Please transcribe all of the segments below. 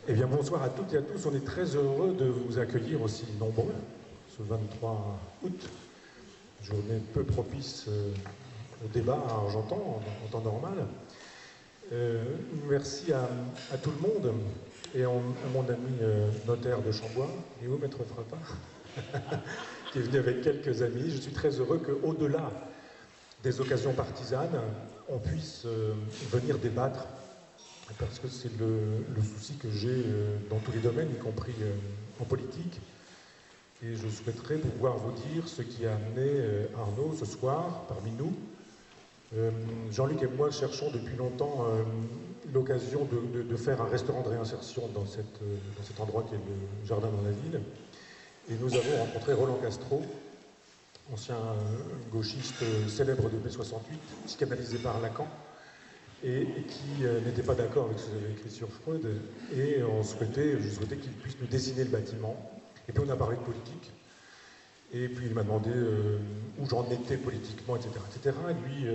Eh bien, bonsoir à toutes et à tous. On est très heureux de vous accueillir aussi nombreux ce 23 août, journée peu propice au débat à Argentan en temps normal. Merci à tout le monde et à mon ami notaire de Chambois, et au maître Frappa, qui est venu avec quelques amis. Je suis très heureux qu'au-delà des occasions partisanes, on puisse venir débattre, parce que c'est le souci que j'ai dans tous les domaines, y compris en politique. Et je souhaiterais pouvoir vous dire ce qui a amené Arnaud ce soir parmi nous. Jean-Luc et moi cherchons depuis longtemps l'occasion de faire un restaurant de réinsertion dans cet endroit qui est le jardin dans la ville. Et nous avons rencontré Roland Castro, ancien gauchiste célèbre de mai-68, psychanalysé par Lacan, et qui n'était pas d'accord avec ce que j'avais écrit sur Freud, et je souhaitais qu'il puisse nous dessiner le bâtiment. Et puis on a parlé de politique, et puis il m'a demandé où j'en étais politiquement, etc. etc. Et lui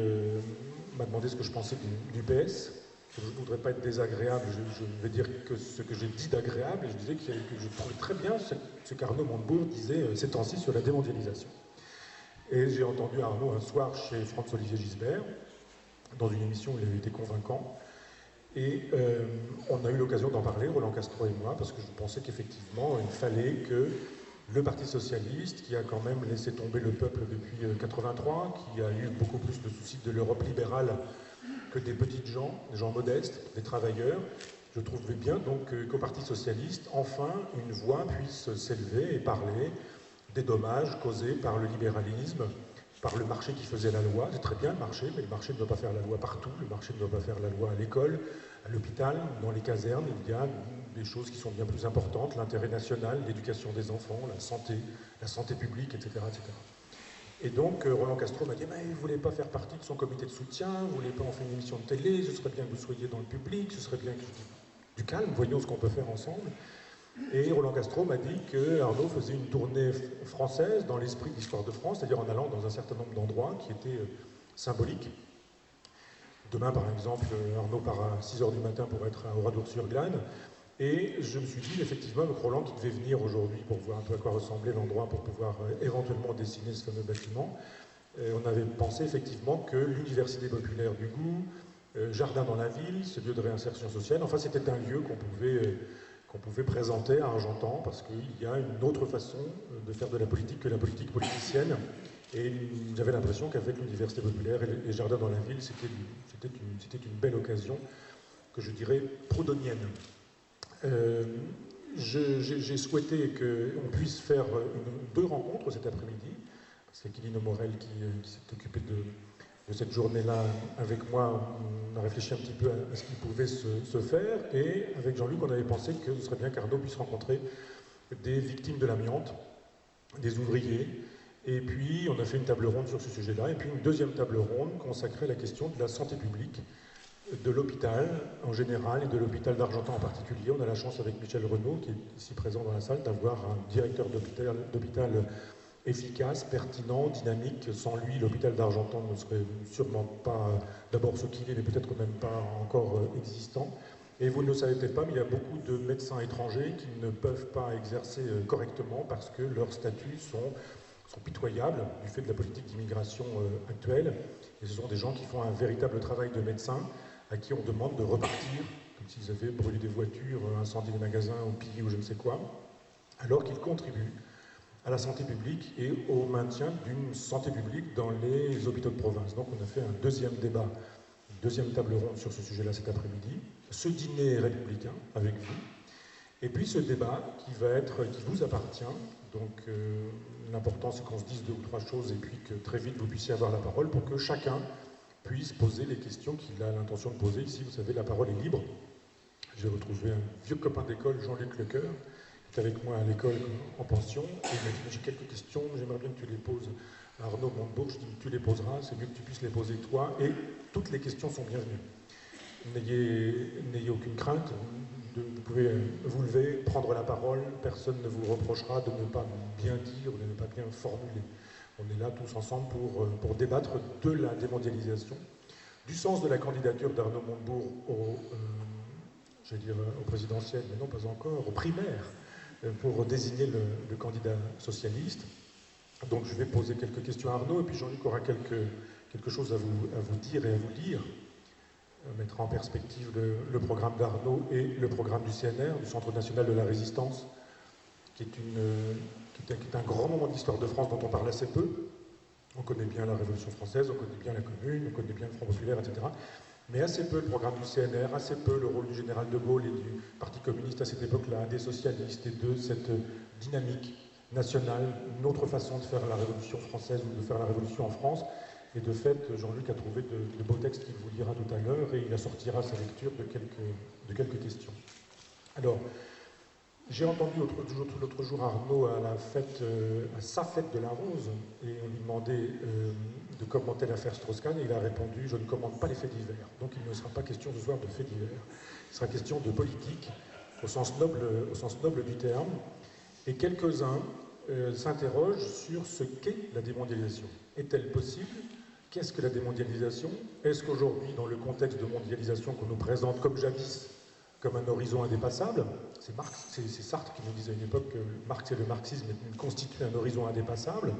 m'a demandé ce que je pensais du PS. Je ne voudrais pas être désagréable, je vais dire que ce que j'ai dit d'agréable, et je disais que je trouvais très bien ce qu'Arnaud Montebourg disait ces temps-ci sur la démondialisation. Et j'ai entendu Arnaud un soir chez François-Olivier Gisbert, dans une émission où il avait été convaincant. Et on a eu l'occasion d'en parler, Roland Castro et moi, parce que je pensais qu'effectivement, il fallait que le Parti Socialiste, qui a quand même laissé tomber le peuple depuis 83, qui a eu beaucoup plus de soucis de l'Europe libérale que des petites gens, des gens modestes, des travailleurs, je trouvais bien donc qu'au Parti Socialiste, enfin, une voix puisse s'élever et parler des dommages causés par le libéralisme, par le marché qui faisait la loi. C'est très bien le marché, mais le marché ne doit pas faire la loi partout. Le marché ne doit pas faire la loi à l'école, à l'hôpital, dans les casernes. Il y a des choses qui sont bien plus importantes, l'intérêt national, l'éducation des enfants, la santé publique, etc. etc. Et donc Roland Castro m'a dit « vous ne voulez pas faire partie de son comité de soutien, vous ne voulez pas en faire une émission de télé, ce serait bien que vous soyez dans le public, ce serait bien que... » Du calme, voyons ce qu'on peut faire ensemble. Et Roland Castro m'a dit que Arnaud faisait une tournée française dans l'esprit de l'histoire de France, c'est-à-dire en allant dans un certain nombre d'endroits qui étaient symboliques. Demain, par exemple, Arnaud part à 6h du matin pour être à Oradour-sur-Glane. Et je me suis dit, effectivement, avec Roland, qui devait venir aujourd'hui pour voir un peu à quoi ressemblait l'endroit, pour pouvoir éventuellement dessiner ce fameux bâtiment, on avait pensé effectivement que l'Université populaire du goût, Jardin dans la ville, ce lieu de réinsertion sociale, enfin c'était un lieu qu'on pouvait présenter à Argentan, parce qu'il y a une autre façon de faire de la politique que la politique politicienne. Et j'avais l'impression qu'avec l'Université populaire et Jardin dans la ville, c'était une belle occasion, que je dirais proudhonienne. J'ai souhaité qu'on puisse faire deux rencontres cet après-midi. C'est Aquilino Morel qui s'est occupé de cette journée-là avec moi. On a réfléchi un petit peu à ce qui pouvait se faire. Et avec Jean-Luc, on avait pensé que ce serait bien qu'Arnaud puisse rencontrer des victimes de l'amiante, des ouvriers. Et puis, on a fait une table ronde sur ce sujet-là. Et puis, une deuxième table ronde consacrée à la question de la santé publique, de l'hôpital en général et de l'hôpital d'Argentan en particulier. On a la chance avec Michel Renaud, qui est ici présent dans la salle, d'avoir un directeur d'hôpital efficace, pertinent, dynamique. Sans lui, l'hôpital d'Argentan ne serait sûrement pas d'abord ce qu'il est, mais peut-être même pas encore existant. Et vous ne le savez peut-être pas, mais il y a beaucoup de médecins étrangers qui ne peuvent pas exercer correctement parce que leurs statuts sont pitoyables du fait de la politique d'immigration actuelle. Et ce sont des gens qui font un véritable travail de médecin, à qui on demande de repartir, comme s'ils avaient brûlé des voitures, incendié des magasins ou pillé ou je ne sais quoi, alors qu'ils contribuent à la santé publique et au maintien d'une santé publique dans les hôpitaux de province. Donc on a fait un deuxième débat, une deuxième table ronde sur ce sujet-là cet après-midi. Ce dîner républicain avec vous. Et puis ce débat qui vous appartient. Donc l'important c'est qu'on se dise deux ou trois choses et puis que très vite vous puissiez avoir la parole pour que chacun puisse poser les questions qu'il a l'intention de poser. Ici, vous savez, la parole est libre. J'ai retrouvé un vieux copain d'école, Jean-Luc Lecoeur, qui est avec moi à l'école en pension, et il m'a dit « j'ai quelques questions, j'aimerais bien que tu les poses à Arnaud Montebourg ». Je dis « tu les poseras, c'est mieux que tu puisses les poser toi, et toutes les questions sont bienvenues. N'ayez aucune crainte, vous pouvez vous lever, prendre la parole, personne ne vous reprochera de ne pas bien dire ou de ne pas bien formuler. On est là tous ensemble pour débattre de la démondialisation, du sens de la candidature d'Arnaud Montebourg au je vais dire au présidentiel, mais non pas encore, aux primaires, pour désigner le candidat socialiste. Donc je vais poser quelques questions à Arnaud, et puis Jean-Luc aura quelque chose à vous dire et à vous lire, mettre en perspective le programme d'Arnaud et le programme du CNR, du Centre national de la résistance, qui est un grand moment d'histoire de France dont on parle assez peu. On connaît bien la Révolution française, on connaît bien la Commune, on connaît bien le Front populaire, etc. Mais assez peu le programme du CNR, assez peu le rôle du général de Gaulle et du Parti communiste à cette époque-là, des socialistes et de cette dynamique nationale, une autre façon de faire la Révolution française ou de faire la Révolution en France. Et de fait, Jean-Luc a trouvé de beaux textes qu'il vous lira tout à l'heure et il assortira sa lecture de quelques questions. Alors, j'ai entendu l'autre jour Arnaud à sa fête de la Rose, et on lui demandait de commenter l'affaire Strauss-Kahn, et il a répondu « Je ne commente pas les faits divers ». Donc il ne sera pas question ce soir de faits divers. Il sera question de politique, au sens noble du terme, et quelques-uns s'interrogent sur ce qu'est la démondialisation. Est-elle possible? Qu'est-ce que la démondialisation? Est-ce qu'aujourd'hui, dans le contexte de mondialisation qu'on nous présente comme jadis, comme un horizon indépassable, c'est Sartre qui nous disait à une époque que Marx et le marxisme constituaient un horizon indépassable.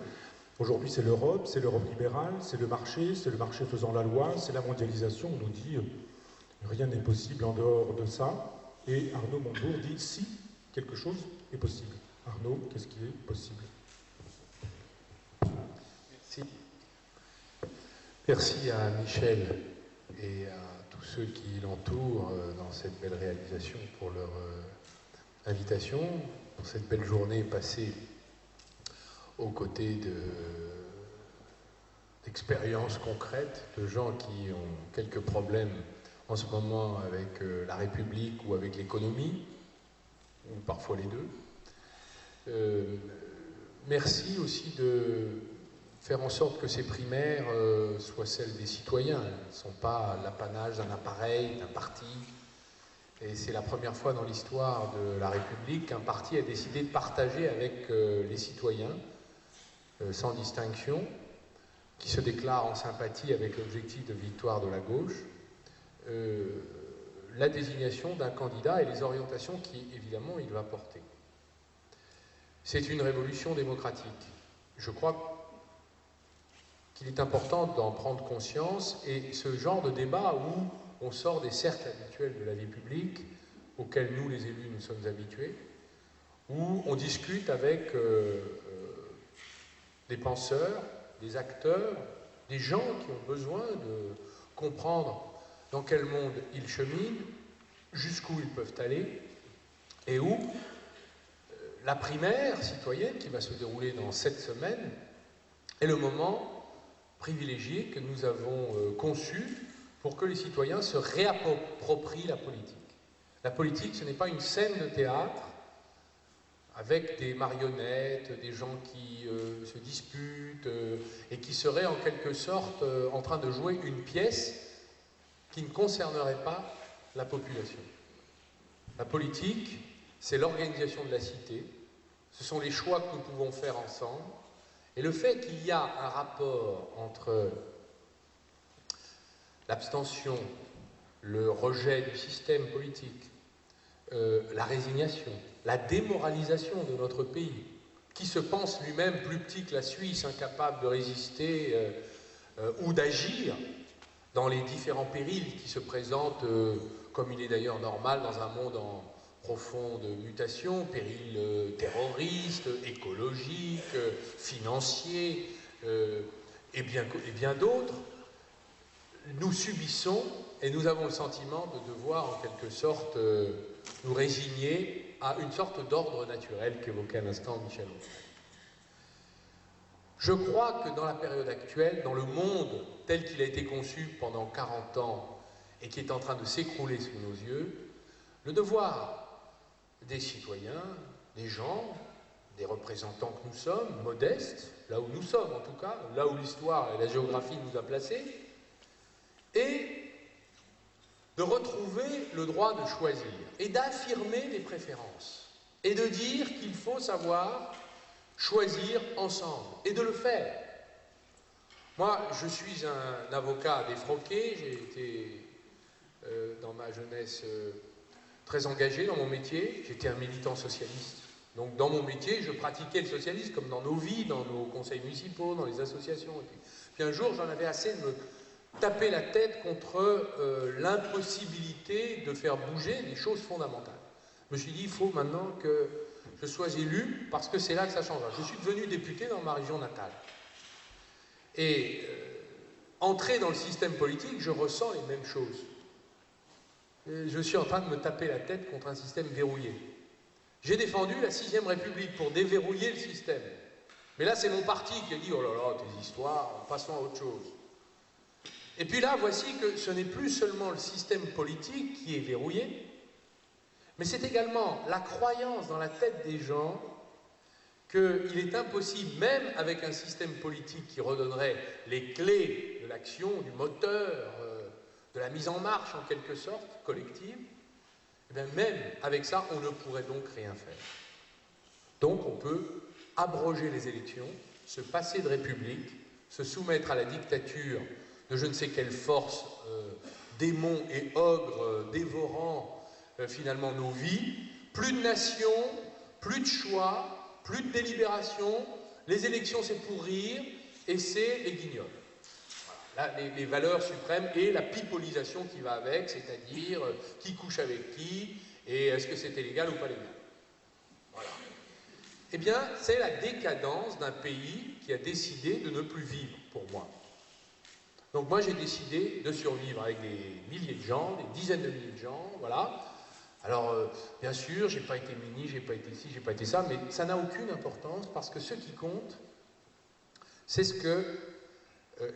Aujourd'hui, c'est l'Europe libérale, c'est le marché faisant la loi, c'est la mondialisation. On nous dit rien n'est possible en dehors de ça. Et Arnaud Montebourg dit si quelque chose est possible. Arnaud, qu'est-ce qui est possible? Merci. Merci à Michel et à tous ceux qui l'entourent dans cette belle réalisation pour leur invitation, pour cette belle journée passée aux côtés d'expériences concrètes, de gens qui ont quelques problèmes en ce moment avec la République ou avec l'économie, ou parfois les deux. Merci aussi de faire en sorte que ces primaires soient celles des citoyens. Elles ne sont pas l'apanage d'un appareil, d'un parti. Et c'est la première fois dans l'histoire de la République qu'un parti a décidé de partager avec les citoyens, sans distinction, qui se déclarent en sympathie avec l'objectif de victoire de la gauche, la désignation d'un candidat et les orientations évidemment, il va porter. C'est une révolution démocratique. Je crois qu'il est important d'en prendre conscience, et ce genre de débat où on sort des cercles habituels de la vie publique, auxquels nous, les élus, nous sommes habitués, où on discute avec des penseurs, des acteurs, des gens qui ont besoin de comprendre dans quel monde ils cheminent, jusqu'où ils peuvent aller, et où la primaire citoyenne, qui va se dérouler dans 7 semaines, est le moment privilégié que nous avons conçu pour que les citoyens se réapproprient la politique. La politique, ce n'est pas une scène de théâtre avec des marionnettes, des gens qui se disputent et qui seraient en quelque sorte en train de jouer une pièce qui ne concernerait pas la population. La politique, c'est l'organisation de la cité, ce sont les choix que nous pouvons faire ensemble, et le fait qu'il y a un rapport entre l'abstention, le rejet du système politique, la résignation, la démoralisation de notre pays, qui se pense lui-même plus petit que la Suisse, incapable de résister ou d'agir dans les différents périls qui se présentent, comme il est d'ailleurs normal dans un monde en profonde mutation, périls terroristes, écologiques, financiers et bien d'autres. Nous subissons et nous avons le sentiment de devoir en quelque sorte nous résigner à une sorte d'ordre naturel qu'évoquait à l'instant Michel. Je crois que dans la période actuelle, dans le monde tel qu'il a été conçu pendant 40 ans et qui est en train de s'écrouler sous nos yeux, le devoir des citoyens, des gens, des représentants que nous sommes, modestes, là où nous sommes en tout cas, là où l'histoire et la géographie nous a placés, et de retrouver le droit de choisir et d'affirmer des préférences et de dire qu'il faut savoir choisir ensemble et de le faire. Moi, je suis un avocat défroqué, j'ai été dans ma jeunesse très engagé dans mon métier, j'étais un militant socialiste. Donc dans mon métier, je pratiquais le socialisme comme dans nos vies, dans nos conseils municipaux, dans les associations. Puis un jour, j'en avais assez de me taper la tête contre l'impossibilité de faire bouger des choses fondamentales. Je me suis dit, il faut maintenant que je sois élu, parce que c'est là que ça changera. Je suis devenu député dans ma région natale. Et entrer dans le système politique, je ressens les mêmes choses. Je suis en train de me taper la tête contre un système verrouillé. J'ai défendu la 6ème République pour déverrouiller le système. Mais là, c'est mon parti qui a dit « Oh là là, tes histoires, passons à autre chose ». Et puis là, voici que ce n'est plus seulement le système politique qui est verrouillé, mais c'est également la croyance dans la tête des gens qu'il est impossible, même avec un système politique qui redonnerait les clés de l'action, du moteur, de la mise en marche en quelque sorte, collective, et bien même avec ça, on ne pourrait donc rien faire. Donc on peut abroger les élections, se passer de république, se soumettre à la dictature de je ne sais quelle force, démons et ogres dévorant finalement nos vies, plus de nation, plus de choix, plus de délibération, les élections c'est pour rire et c'est les guignols. Là, les valeurs suprêmes et la pipolisation qui va avec, c'est-à-dire qui couche avec qui et est-ce que c'était légal ou pas légal. Voilà. Eh bien, c'est la décadence d'un pays qui a décidé de ne plus vivre, pour moi. Donc moi, j'ai décidé de survivre avec des milliers de gens, des dizaines de milliers de gens, voilà. Alors, bien sûr, j'ai pas été ministre, j'ai pas été ci, j'ai pas été ça, mais ça n'a aucune importance parce que ce qui compte, c'est ce que,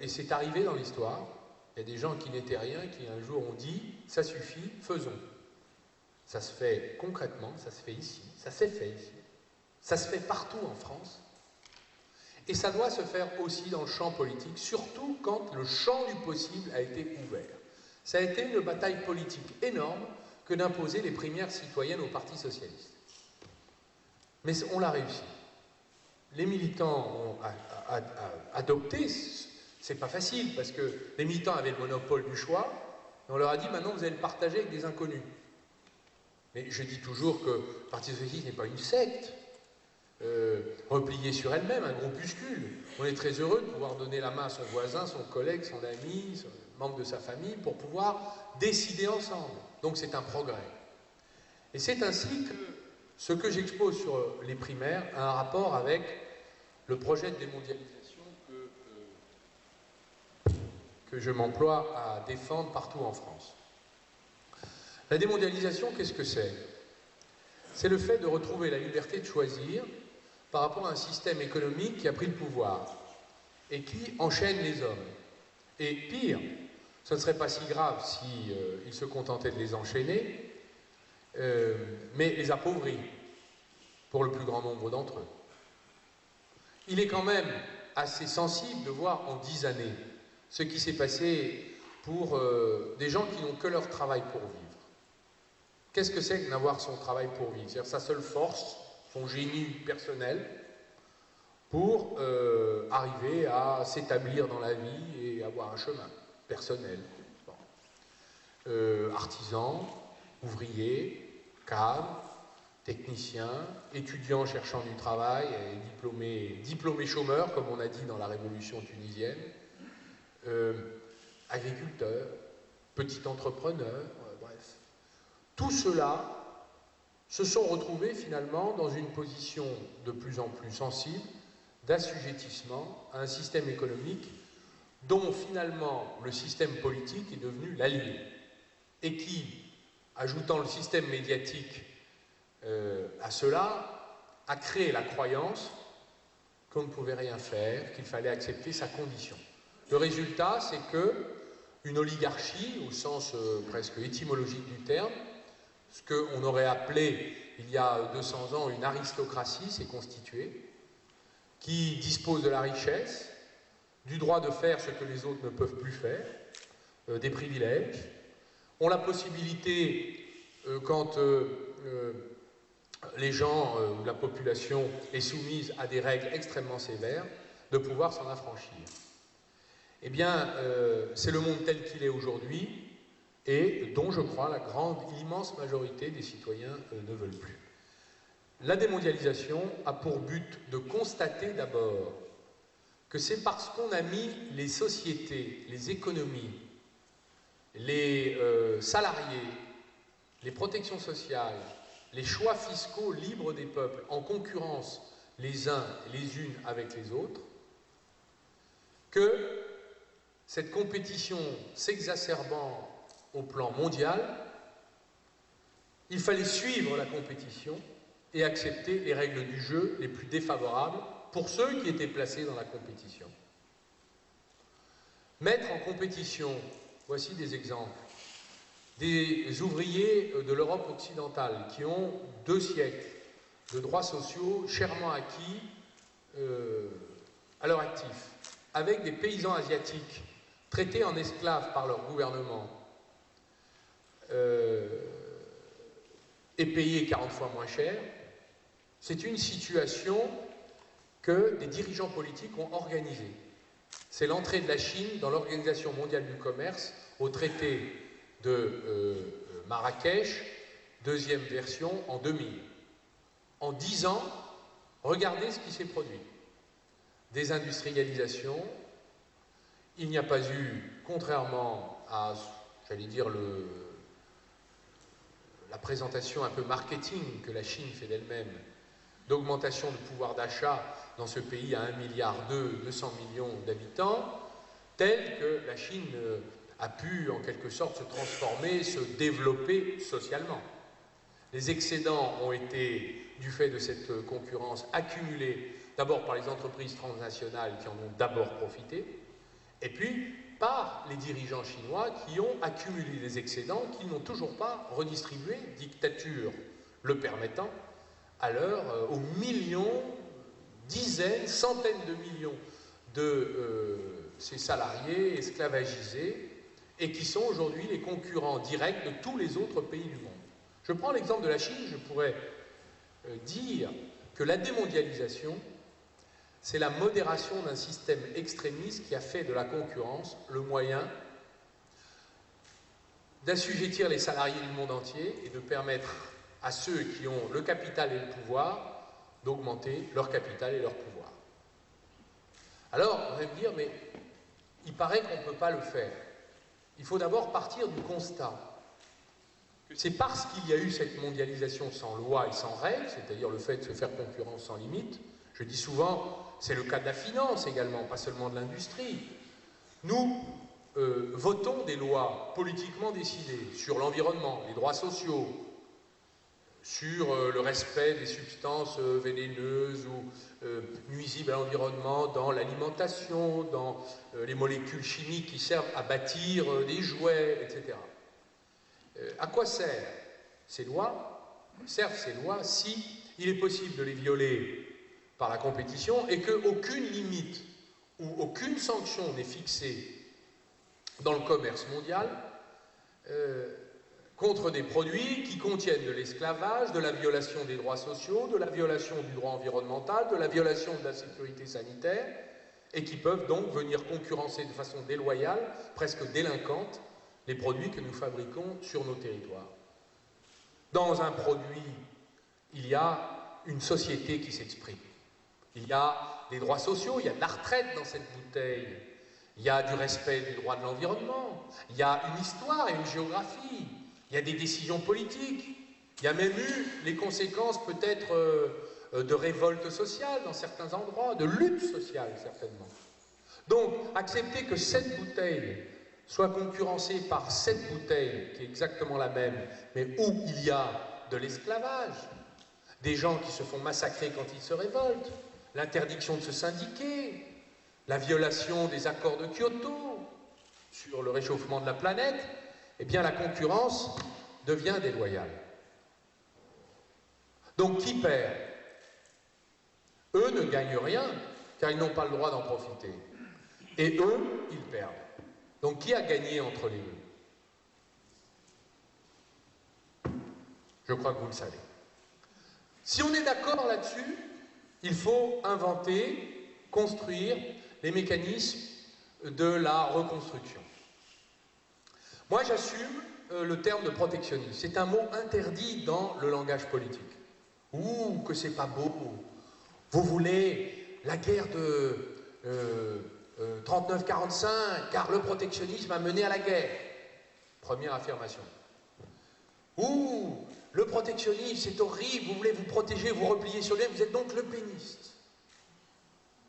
et c'est arrivé dans l'histoire, il y a des gens qui n'étaient rien, qui un jour ont dit, ça suffit, faisons. Ça se fait concrètement, ça se fait ici, ça s'est fait ici, ça se fait partout en France, et ça doit se faire aussi dans le champ politique, surtout quand le champ du possible a été ouvert. Ça a été une bataille politique énorme que d'imposer les primaires citoyennes au Parti socialiste. Mais on l'a réussi. Les militants ont adopté, c'est pas facile, parce que les militants avaient le monopole du choix, et on leur a dit maintenant vous allez le partager avec des inconnus. Mais je dis toujours que le Parti socialiste n'est pas une secte, repliée sur elle-même, un groupuscule. On est très heureux de pouvoir donner la main à son voisin, son collègue, son ami, son membre de sa famille, pour pouvoir décider ensemble. Donc c'est un progrès. Et c'est ainsi que ce que j'expose sur les primaires a un rapport avec le projet de démondialisation que je m'emploie à défendre partout en France. La démondialisation, qu'est-ce que c'est? C'est le fait de retrouver la liberté de choisir par rapport à un système économique qui a pris le pouvoir et qui enchaîne les hommes. Et pire, ce ne serait pas si grave s'il se contentait de les enchaîner, mais les appauvrit pour le plus grand nombre d'entre eux. Il est quand même assez sensible de voir en 10 années ce qui s'est passé pour des gens qui n'ont que leur travail pour vivre. Qu'est-ce que c'est que d'avoir son travail pour vivre? C'est-à-dire sa seule force, son génie personnel, pour arriver à s'établir dans la vie et avoir un chemin personnel. Bon. Artisan, ouvrier, cadre, technicien, étudiant cherchant du travail, et diplômé chômeur, comme on a dit dans la révolution tunisienne, agriculteur, petit entrepreneur, bref. Tout cela se sont retrouvés finalement dans une position de plus en plus sensible d'assujettissement à un système économique dont finalement le système politique est devenu l'allié et qui, ajoutant le système médiatique à cela, a créé la croyance qu'on ne pouvait rien faire, qu'il fallait accepter sa condition. Le résultat, c'est qu'une oligarchie, au sens presque étymologique du terme, ce qu'on aurait appelé il y a 200 ans une aristocratie, s'est constituée, qui dispose de la richesse, du droit de faire ce que les autres ne peuvent plus faire, des privilèges, ont la possibilité, quand les gens ou la population est soumise à des règles extrêmement sévères, de pouvoir s'en affranchir. Eh bien, c'est le monde tel qu'il est aujourd'hui, et dont, je crois, l'immense majorité des citoyens ne veulent plus. La démondialisation a pour but de constater d'abord que c'est parce qu'on a mis les sociétés, les économies, les salariés, les protections sociales, les choix fiscaux libres des peuples en concurrence les uns et les unes avec les autres, que cette compétition s'exacerbant au plan mondial, il fallait suivre la compétition et accepter les règles du jeu les plus défavorables pour ceux qui étaient placés dans la compétition. Mettre en compétition, voici des exemples, des ouvriers de l'Europe occidentale qui ont 2 siècles de droits sociaux chèrement acquis à leur actif, avec des paysans asiatiques traités en esclaves par leur gouvernement et payés 40 fois moins cher, c'est une situation que des dirigeants politiques ont organisée. C'est l'entrée de la Chine dans l'Organisation mondiale du commerce au traité de Marrakech, 2e version en 2000. En 10 ans, regardez ce qui s'est produit. Désindustrialisation, il n'y a pas eu, contrairement à, j'allais dire, la présentation un peu marketing que la Chine fait d'elle-même, d'augmentation de pouvoir d'achat dans ce pays à 1,2 milliard, 200 millions d'habitants, telle que la Chine a pu en quelque sorte se transformer, se développer socialement. Les excédents ont été, du fait de cette concurrence, accumulés d'abord par les entreprises transnationales qui en ont d'abord profité, et puis par les dirigeants chinois qui ont accumulé des excédents qu'ils n'ont toujours pas redistribués, dictature le permettant, aux millions, dizaines, centaines de millions de ces salariés esclavagisés et qui sont aujourd'hui les concurrents directs de tous les autres pays du monde. Je prends l'exemple de la Chine, je pourrais dire que la démondialisation, c'est la modération d'un système extrémiste qui a fait de la concurrence le moyen d'assujettir les salariés du monde entier et de permettre à ceux qui ont le capital et le pouvoir d'augmenter leur capital et leur pouvoir. Alors, on va me dire, mais il paraît qu'on ne peut pas le faire. Il faut d'abord partir du constat que c'est parce qu'il y a eu cette mondialisation sans loi et sans règles, c'est-à-dire le fait de se faire concurrence sans limite. Je dis souvent, c'est le cas de la finance également, pas seulement de l'industrie. Nous votons des lois politiquement décidées sur l'environnement, les droits sociaux, sur le respect des substances vénéneuses ou nuisibles à l'environnement dans l'alimentation, dans les molécules chimiques qui servent à bâtir des jouets, etc. À quoi servent ces lois? Servent ces lois si il est possible de les violer par la compétition et qu'aucune limite ou aucune sanction n'est fixée dans le commerce mondial contre des produits qui contiennent de l'esclavage, de la violation des droits sociaux, de la violation du droit environnemental, de la violation de la sécurité sanitaire, et qui peuvent donc venir concurrencer de façon déloyale, presque délinquante, les produits que nous fabriquons sur nos territoires. Dans un produit, il y a une société qui s'exprime. Il y a des droits sociaux, il y a de la retraite dans cette bouteille, il y a du respect du droit de l'environnement, il y a une histoire et une géographie, il y a des décisions politiques, il y a même eu les conséquences peut-être de révolte sociale dans certains endroits, de lutte sociale certainement. Donc, accepter que cette bouteille soit concurrencée par cette bouteille, qui est exactement la même, mais où il y a de l'esclavage, des gens qui se font massacrer quand ils se révoltent, l'interdiction de se syndiquer, la violation des accords de Kyoto sur le réchauffement de la planète, eh bien la concurrence devient déloyale. Donc qui perd? Eux ne gagnent rien, car ils n'ont pas le droit d'en profiter. Et eux, ils perdent. Donc qui a gagné entre les deux? Je crois que vous le savez. Si on est d'accord là-dessus, il faut inventer, construire les mécanismes de la reconstruction. Moi, j'assume le terme de protectionnisme. C'est un mot interdit dans le langage politique. Ouh, que c'est pas beau. Vous voulez la guerre de 39-45, car le protectionnisme a mené à la guerre. Première affirmation. Ouh, le protectionnisme, c'est horrible, vous voulez vous protéger, vous replier sur lui, vous êtes donc le péniste.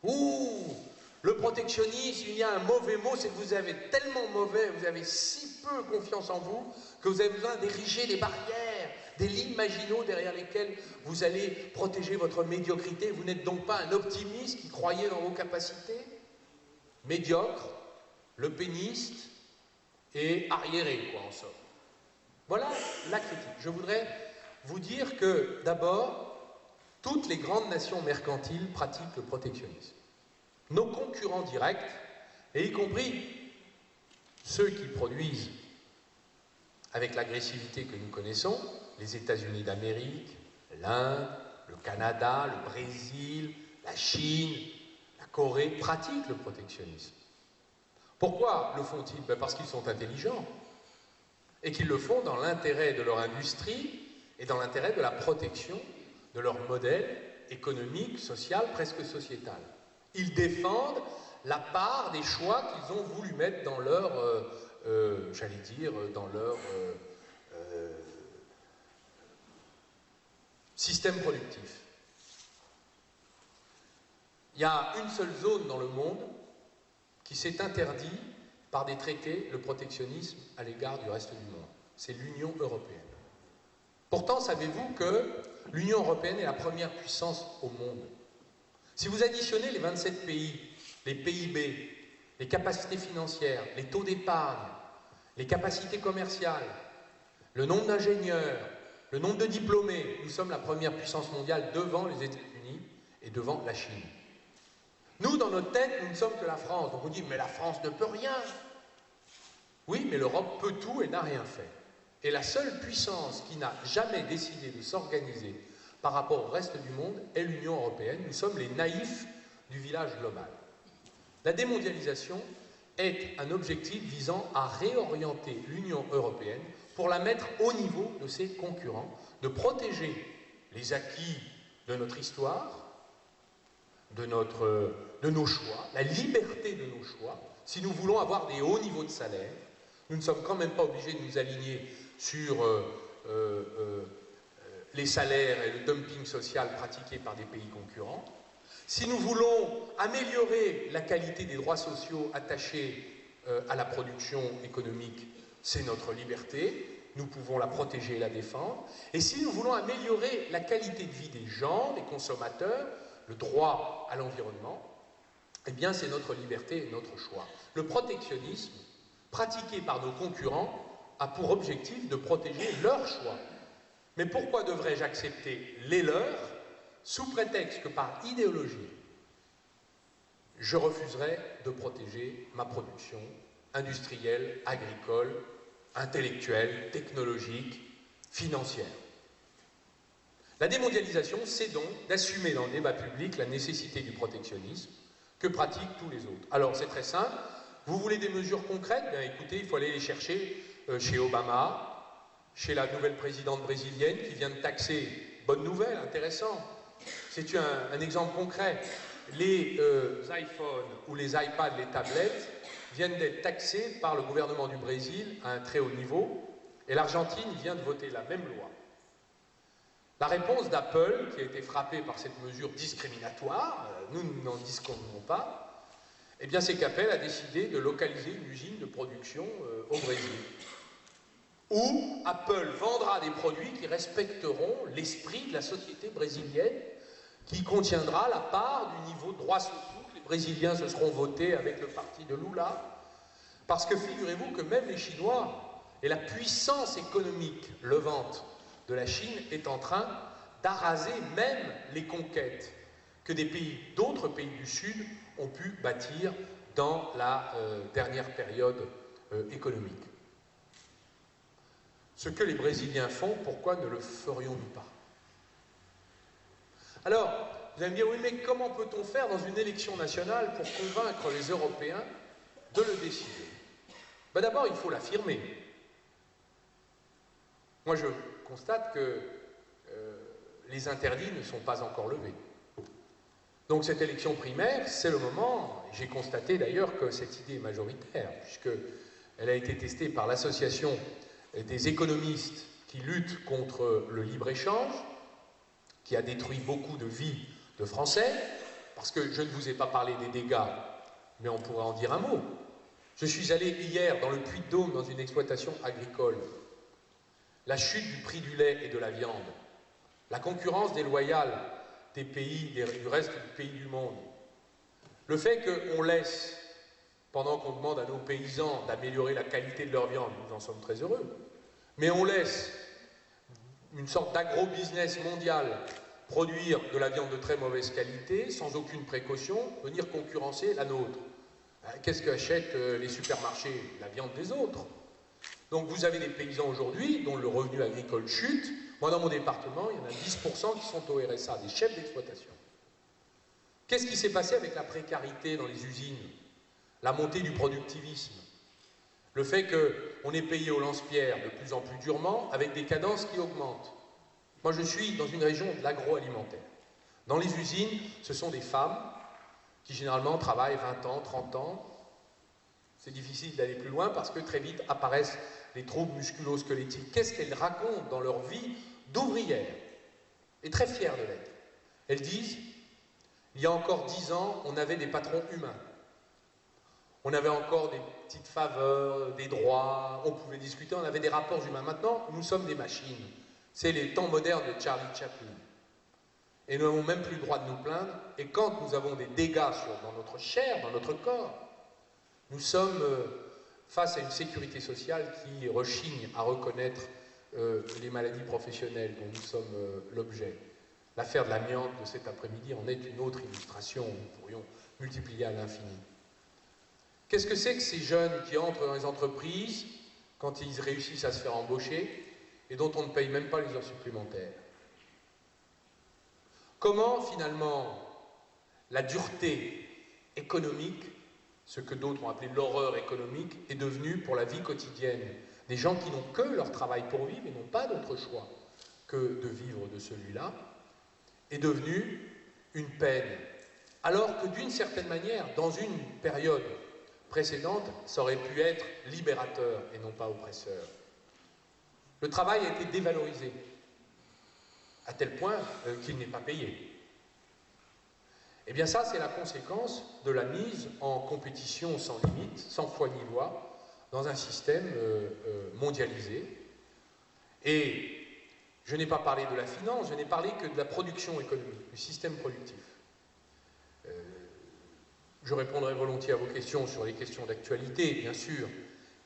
Ouh, le protectionnisme, il y a un mauvais mot, c'est que vous avez tellement mauvais, vous avez si peu confiance en vous, que vous avez besoin d'ériger des barrières, des lignes maginaux derrière lesquelles vous allez protéger votre médiocrité. Vous n'êtes donc pas un optimiste qui croyait dans vos capacités. Médiocre, le péniste et arriéré, quoi, en somme. Voilà la critique. Je voudrais vous dire que, d'abord, toutes les grandes nations mercantiles pratiquent le protectionnisme. Nos concurrents directs, et y compris ceux qui produisent avec l'agressivité que nous connaissons, les États-Unis d'Amérique, l'Inde, le Canada, le Brésil, la Chine, la Corée, pratiquent le protectionnisme. Pourquoi le font-ils? Ben parce qu'ils sont intelligents et qu'ils le font dans l'intérêt de leur industrie et dans l'intérêt de la protection de leur modèle économique, social, presque sociétal. Ils défendent la part des choix qu'ils ont voulu mettre dans leur, j'allais dire, dans leur système productif. Il y a une seule zone dans le monde qui s'est interdit par des traités le protectionnisme à l'égard du reste du monde. C'est l'Union européenne. Pourtant, savez-vous que l'Union européenne est la première puissance au monde? Si vous additionnez les 27 pays, les PIB, les capacités financières, les taux d'épargne, les capacités commerciales, le nombre d'ingénieurs, le nombre de diplômés, nous sommes la première puissance mondiale devant les États-Unis et devant la Chine. Nous, dans notre tête, nous ne sommes que la France. Donc on dit, mais la France ne peut rien. Oui, mais l'Europe peut tout et n'a rien fait. Et la seule puissance qui n'a jamais décidé de s'organiser par rapport au reste du monde est l'Union européenne. Nous sommes les naïfs du village global. La démondialisation est un objectif visant à réorienter l'Union européenne pour la mettre au niveau de ses concurrents, de protéger les acquis de notre histoire, de nos choix, la liberté de nos choix. Si nous voulons avoir des hauts niveaux de salaire, nous ne sommes quand même pas obligés de nous aligner sur les salaires et le dumping social pratiqué par des pays concurrents. Si nous voulons améliorer la qualité des droits sociaux attachés à la production économique, c'est notre liberté, nous pouvons la protéger et la défendre. Et si nous voulons améliorer la qualité de vie des gens, des consommateurs, le droit à l'environnement, eh bien c'est notre liberté et notre choix. Le protectionnisme, pratiqué par nos concurrents, a pour objectif de protéger leurs choix. Mais pourquoi devrais-je accepter les leurs, sous prétexte que par idéologie, je refuserais de protéger ma production industrielle, agricole, intellectuelle, technologique, financière? La démondialisation, c'est donc d'assumer dans le débat public la nécessité du protectionnisme que pratiquent tous les autres. Alors c'est très simple, vous voulez des mesures concrètes? Bien écoutez, il faut aller les chercher chez Obama, chez la nouvelle présidente brésilienne qui vient de taxer, bonne nouvelle, intéressant, c'est un exemple concret, les iPhones ou les iPads, les tablettes, viennent d'être taxés par le gouvernement du Brésil à un très haut niveau, et l'Argentine vient de voter la même loi. La réponse d'Apple, qui a été frappée par cette mesure discriminatoire, nous n'en disconvenons pas, eh bien c'est qu'Apple a décidé de localiser une usine de production au Brésil, où Apple vendra des produits qui respecteront l'esprit de la société brésilienne, qui contiendra la part du niveau de droits sociaux que les Brésiliens se seront votés avec le parti de Lula. Parce que figurez-vous que même les Chinois et la puissance économique levante de la Chine est en train d'araser même les conquêtes que d'autres pays du Sud ont pu bâtir dans la dernière période économique. Ce que les Brésiliens font, pourquoi ne le ferions-nous pas? Alors, vous allez me dire, oui, mais comment peut-on faire dans une élection nationale pour convaincre les Européens de le décider? Ben d'abord, il faut l'affirmer. Moi, je constate que les interdits ne sont pas encore levés. Donc cette élection primaire, c'est le moment, j'ai constaté d'ailleurs que cette idée est majoritaire, puisqu'elle a été testée par l'association des économistes qui luttent contre le libre-échange, qui a détruit beaucoup de vies de Français, parce que je ne vous ai pas parlé des dégâts, mais on pourrait en dire un mot. Je suis allé hier dans le Puy-de-Dôme, dans une exploitation agricole. La chute du prix du lait et de la viande, la concurrence déloyale des pays, du reste du pays du monde, le fait qu'on laisse, pendant qu'on demande à nos paysans d'améliorer la qualité de leur viande, nous en sommes très heureux, mais on laisse une sorte d'agro-business mondial produire de la viande de très mauvaise qualité, sans aucune précaution, venir concurrencer la nôtre. Qu'est-ce qu'achètent les supermarchés? La viande des autres. Donc vous avez des paysans aujourd'hui dont le revenu agricole chute. Moi, dans mon département, il y en a 10% qui sont au RSA, des chefs d'exploitation. Qu'est-ce qui s'est passé avec la précarité dans les usines? La montée du productivisme. Le fait qu'on est payé au lance-pierre de plus en plus durement, avec des cadences qui augmentent. Moi, je suis dans une région de l'agroalimentaire. Dans les usines, ce sont des femmes qui généralement travaillent 20 ans, 30 ans. C'est difficile d'aller plus loin parce que très vite apparaissent les troubles musculo-squelettiques. Qu'est-ce qu'elles racontent dans leur vie d'ouvrière? Et très fières de l'être. Elles disent, il y a encore 10 ans, on avait des patrons humains. On avait encore des petites faveurs, des droits, on pouvait discuter, on avait des rapports humains. Maintenant, nous sommes des machines. C'est les temps modernes de Charlie Chaplin. Et nous n'avons même plus le droit de nous plaindre. Et quand nous avons des dégâts dans notre chair, dans notre corps, nous sommes face à une sécurité sociale qui rechigne à reconnaître les maladies professionnelles dont nous sommes l'objet. L'affaire de l'amiante de cet après-midi en est une autre illustration. Nous pourrions multiplier à l'infini. Qu'est-ce que c'est que ces jeunes qui entrent dans les entreprises quand ils réussissent à se faire embaucher et dont on ne paye même pas les heures supplémentaires? Comment, finalement, la dureté économique, ce que d'autres ont appelé l'horreur économique, est devenue pour la vie quotidienne des gens qui n'ont que leur travail pour vivre et n'ont pas d'autre choix que de vivre de celui-là, est devenue une peine. Alors que d'une certaine manière, dans une période précédente, ça aurait pu être libérateur et non pas oppresseur. Le travail a été dévalorisé, à tel point qu'il n'est pas payé. Eh bien ça, c'est la conséquence de la mise en compétition sans limite, sans foi ni loi, dans un système mondialisé. Et je n'ai pas parlé de la finance, je n'ai parlé que de la production économique, du système productif. Je répondrai volontiers à vos questions sur les questions d'actualité, bien sûr.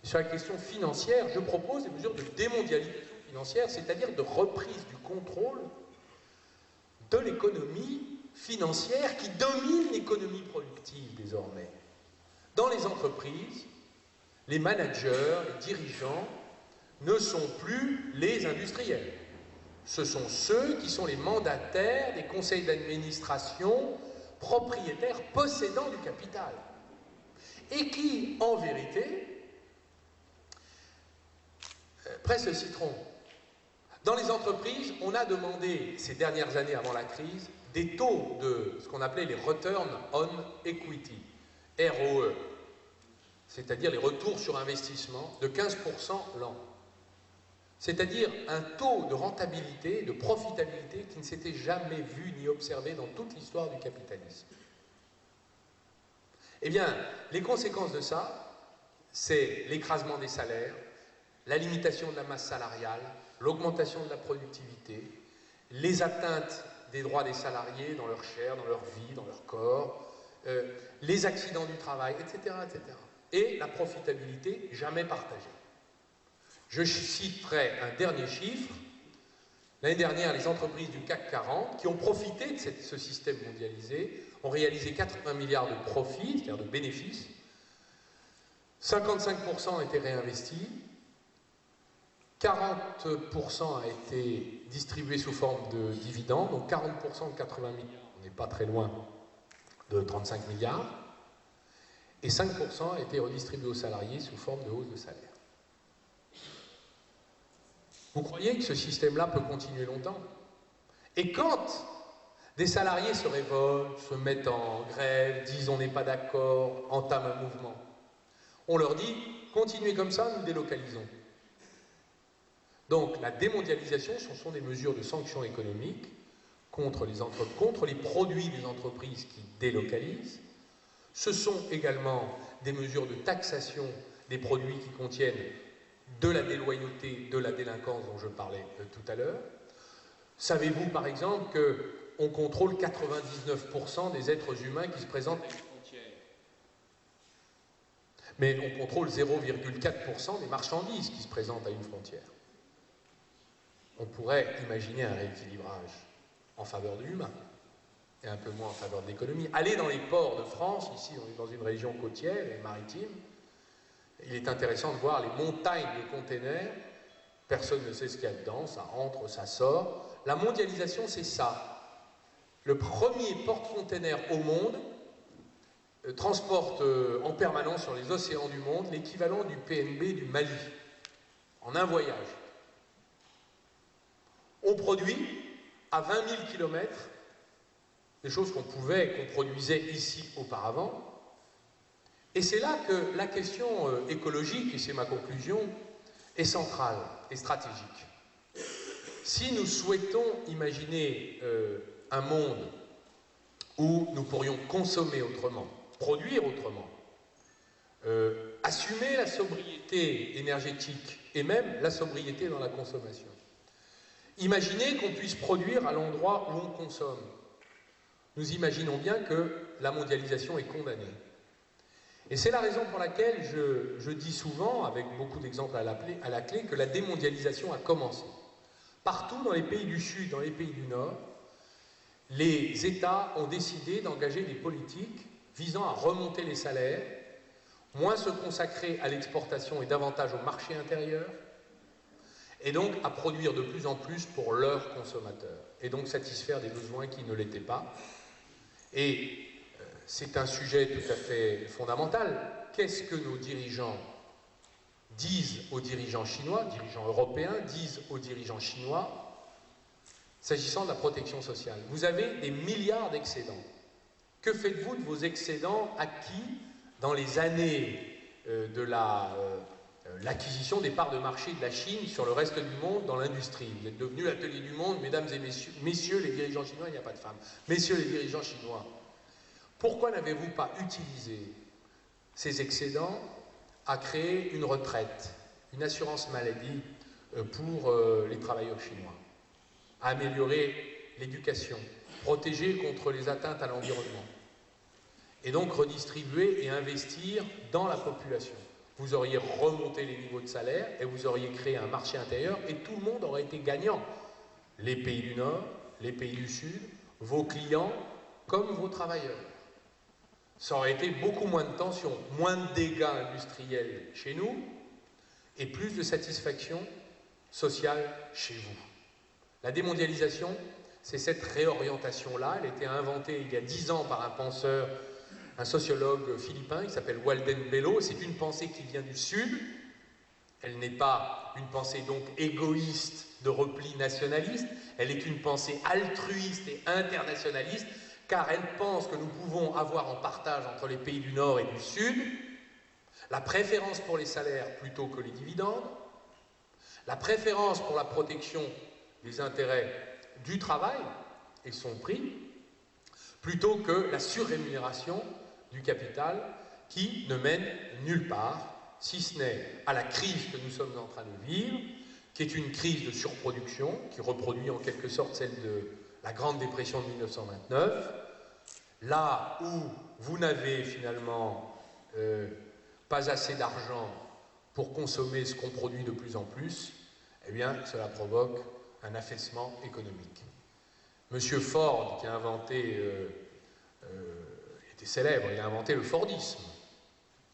Sur la question financière, je propose des mesures de démondialisation financière, c'est-à-dire de reprise du contrôle de l'économie financière qui domine l'économie productive désormais. Dans les entreprises, les managers, les dirigeants ne sont plus les industriels. Ce sont ceux qui sont les mandataires des conseils d'administration, propriétaires possédant du capital. Et qui, en vérité, pressent le citron. Dans les entreprises, on a demandé, ces dernières années avant la crise, des taux de ce qu'on appelait les Return on Equity, ROE, c'est-à-dire les retours sur investissement de 15% l'an. C'est-à-dire un taux de rentabilité, de profitabilité qui ne s'était jamais vu ni observé dans toute l'histoire du capitalisme. Eh bien, les conséquences de ça, c'est l'écrasement des salaires, la limitation de la masse salariale, l'augmentation de la productivité, les atteintes des droits des salariés dans leur chair, dans leur vie, dans leur corps, les accidents du travail, etc., etc. Et la profitabilité jamais partagée. Je citerai un dernier chiffre. L'année dernière, les entreprises du CAC 40, qui ont profité de ce système mondialisé, ont réalisé 80 milliards de profits, c'est-à-dire de bénéfices. 55% ont été réinvestis, 40% a été distribué sous forme de dividendes, donc 40% de 80 milliards, on n'est pas très loin de 35 milliards, et 5% a été redistribué aux salariés sous forme de hausse de salaire. Vous croyez que ce système-là peut continuer longtemps? Et quand des salariés se révoltent, se mettent en grève, disent on n'est pas d'accord, entament un mouvement, on leur dit continuez comme ça, nous délocalisons. Donc la démondialisation, ce sont des mesures de sanctions économiques contre les produits des entreprises qui délocalisent. Ce sont également des mesures de taxation des produits qui contiennent de la déloyauté, de la délinquance dont je parlais tout à l'heure. Savez-vous par exemple qu'on contrôle 99% des êtres humains qui se présentent à une frontière? Mais on contrôle 0,4% des marchandises qui se présentent à une frontière. On pourrait imaginer un rééquilibrage en faveur de l'humain et un peu moins en faveur de l'économie. Allez dans les ports de France, ici on est dans une région côtière et maritime, il est intéressant de voir les montagnes de containers, personne ne sait ce qu'il y a dedans, ça entre, ça sort. La mondialisation, c'est ça. Le premier porte-container au monde transporte en permanence sur les océans du monde l'équivalent du PNB du Mali, en un voyage. On produit à 20 000 km des choses qu'on produisait ici auparavant. Et c'est là que la question écologique, et c'est ma conclusion, est centrale et stratégique. Si nous souhaitons imaginer un monde où nous pourrions consommer autrement, produire autrement, assumer la sobriété énergétique et même la sobriété dans la consommation, imaginez qu'on puisse produire à l'endroit où on consomme. Nous imaginons bien que la mondialisation est condamnée. Et c'est la raison pour laquelle je dis souvent, avec beaucoup d'exemples à la clé, que la démondialisation a commencé. Partout dans les pays du Sud, dans les pays du Nord, les États ont décidé d'engager des politiques visant à remonter les salaires, moins se consacrer à l'exportation et davantage au marché intérieur, et donc à produire de plus en plus pour leurs consommateurs, et donc satisfaire des besoins qui ne l'étaient pas. Et c'est un sujet tout à fait fondamental. Qu'est-ce que nos dirigeants disent aux dirigeants chinois, dirigeants européens, disent aux dirigeants chinois, s'agissant de la protection sociale? Vous avez des milliards d'excédents. Que faites-vous de vos excédents acquis dans les années de l'acquisition des parts de marché de la Chine sur le reste du monde dans l'industrie? Vous êtes devenus l'atelier du monde, mesdames et messieurs les dirigeants chinois, il n'y a pas de femmes, messieurs les dirigeants chinois. Pourquoi n'avez-vous pas utilisé ces excédents à créer une retraite, une assurance maladie pour les travailleurs chinois, à améliorer l'éducation, protéger contre les atteintes à l'environnement, et donc redistribuer et investir dans la population? Vous auriez remonté les niveaux de salaire et vous auriez créé un marché intérieur et tout le monde aurait été gagnant. Les pays du Nord, les pays du Sud, vos clients comme vos travailleurs. Ça aurait été beaucoup moins de tensions, moins de dégâts industriels chez nous et plus de satisfaction sociale chez vous. La démondialisation, c'est cette réorientation-là. Elle a été inventée il y a 10 ans par un penseur, un sociologue philippin qui s'appelle Walden Bello. C'est une pensée qui vient du Sud. Elle n'est pas une pensée donc égoïste de repli nationaliste. Elle est une pensée altruiste et internationaliste, car elle pense que nous pouvons avoir en partage entre les pays du Nord et du Sud la préférence pour les salaires plutôt que les dividendes, la préférence pour la protection des intérêts du travail et son prix, plutôt que la surrémunération du capital qui ne mène nulle part, si ce n'est à la crise que nous sommes en train de vivre, qui est une crise de surproduction, qui reproduit en quelque sorte celle de la Grande Dépression de 1929, là où vous n'avez finalement pas assez d'argent pour consommer ce qu'on produit de plus en plus, eh bien cela provoque un affaissement économique. Monsieur Ford, qui a inventé, il était célèbre, il a inventé le Fordisme.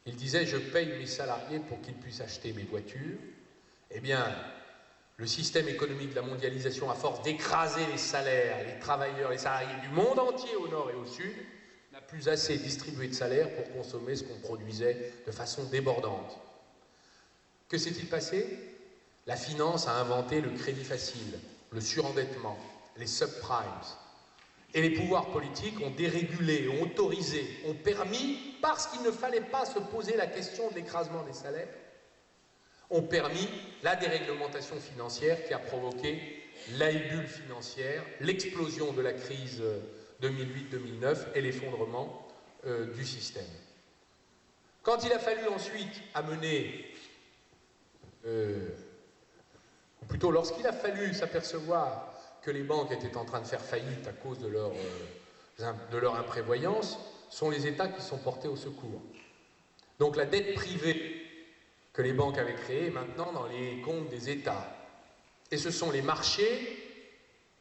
Il disait « je paye mes salariés pour qu'ils puissent acheter mes voitures ». Eh bien, le système économique de la mondialisation, à force d'écraser les salaires, les travailleurs, les salariés du monde entier au nord et au sud, n'a plus assez distribué de salaires pour consommer ce qu'on produisait de façon débordante. Que s'est-il passé? La finance a inventé le crédit facile, le surendettement, les subprimes. Et les pouvoirs politiques ont dérégulé, ont autorisé, ont permis, parce qu'il ne fallait pas se poser la question de l'écrasement des salaires, ont permis la déréglementation financière qui a provoqué la bulle financière, l'explosion de la crise 2008-2009 et l'effondrement du système. Quand il a fallu ensuite amener, ou plutôt lorsqu'il a fallu s'apercevoir que les banques étaient en train de faire faillite à cause de leur imprévoyance, sont les États qui sont portés au secours. Donc la dette privée que les banques avaient créée est maintenant dans les comptes des États. Et ce sont les marchés,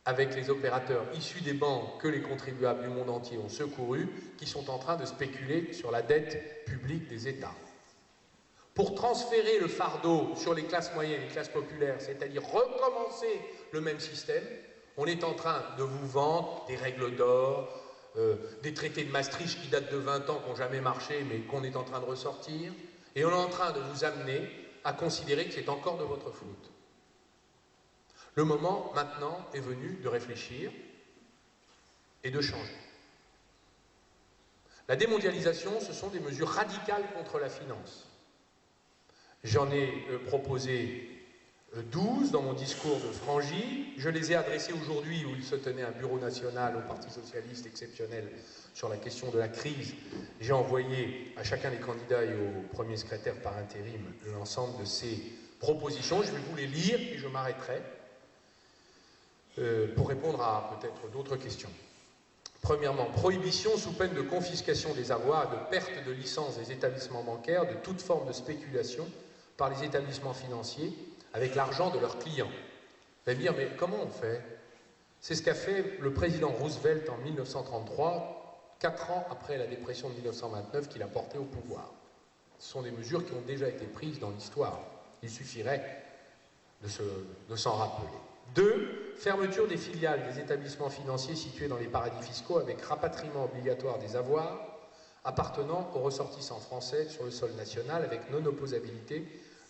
avec les opérateurs issus des banques que les contribuables du monde entier ont secourus, qui sont en train de spéculer sur la dette publique des États. Pour transférer le fardeau sur les classes moyennes et les classes populaires, c'est-à-dire recommencer le même système, on est en train de vous vendre des règles d'or, des traités de Maastricht qui datent de 20 ans, qui n'ont jamais marché, mais qu'on est en train de ressortir, et on est en train de vous amener à considérer que c'est encore de votre faute. Le moment, maintenant, est venu de réfléchir et de changer. La démondialisation, ce sont des mesures radicales contre la finance. J'en ai proposé 12 dans mon discours de Frangy. Je les ai adressés aujourd'hui où il se tenait un bureau national au Parti socialiste exceptionnel sur la question de la crise. J'ai envoyé à chacun des candidats et au premier secrétaire par intérim l'ensemble de ces propositions. Je vais vous les lire et je m'arrêterai pour répondre à peut-être d'autres questions. Premièrement, prohibition sous peine de confiscation des avoirs et de perte de licence des établissements bancaires de toute forme de spéculation par les établissements financiers avec l'argent de leurs clients. Vous allez me dire, mais comment on fait? C'est ce qu'a fait le président Roosevelt en 1933, 4 ans après la dépression de 1929 qu'il a portée au pouvoir. Ce sont des mesures qui ont déjà été prises dans l'histoire. Il suffirait de s'en rappeler. 2. Fermeture des filiales des établissements financiers situés dans les paradis fiscaux avec rapatriement obligatoire des avoirs appartenant aux ressortissants français sur le sol national avec non-opposabilité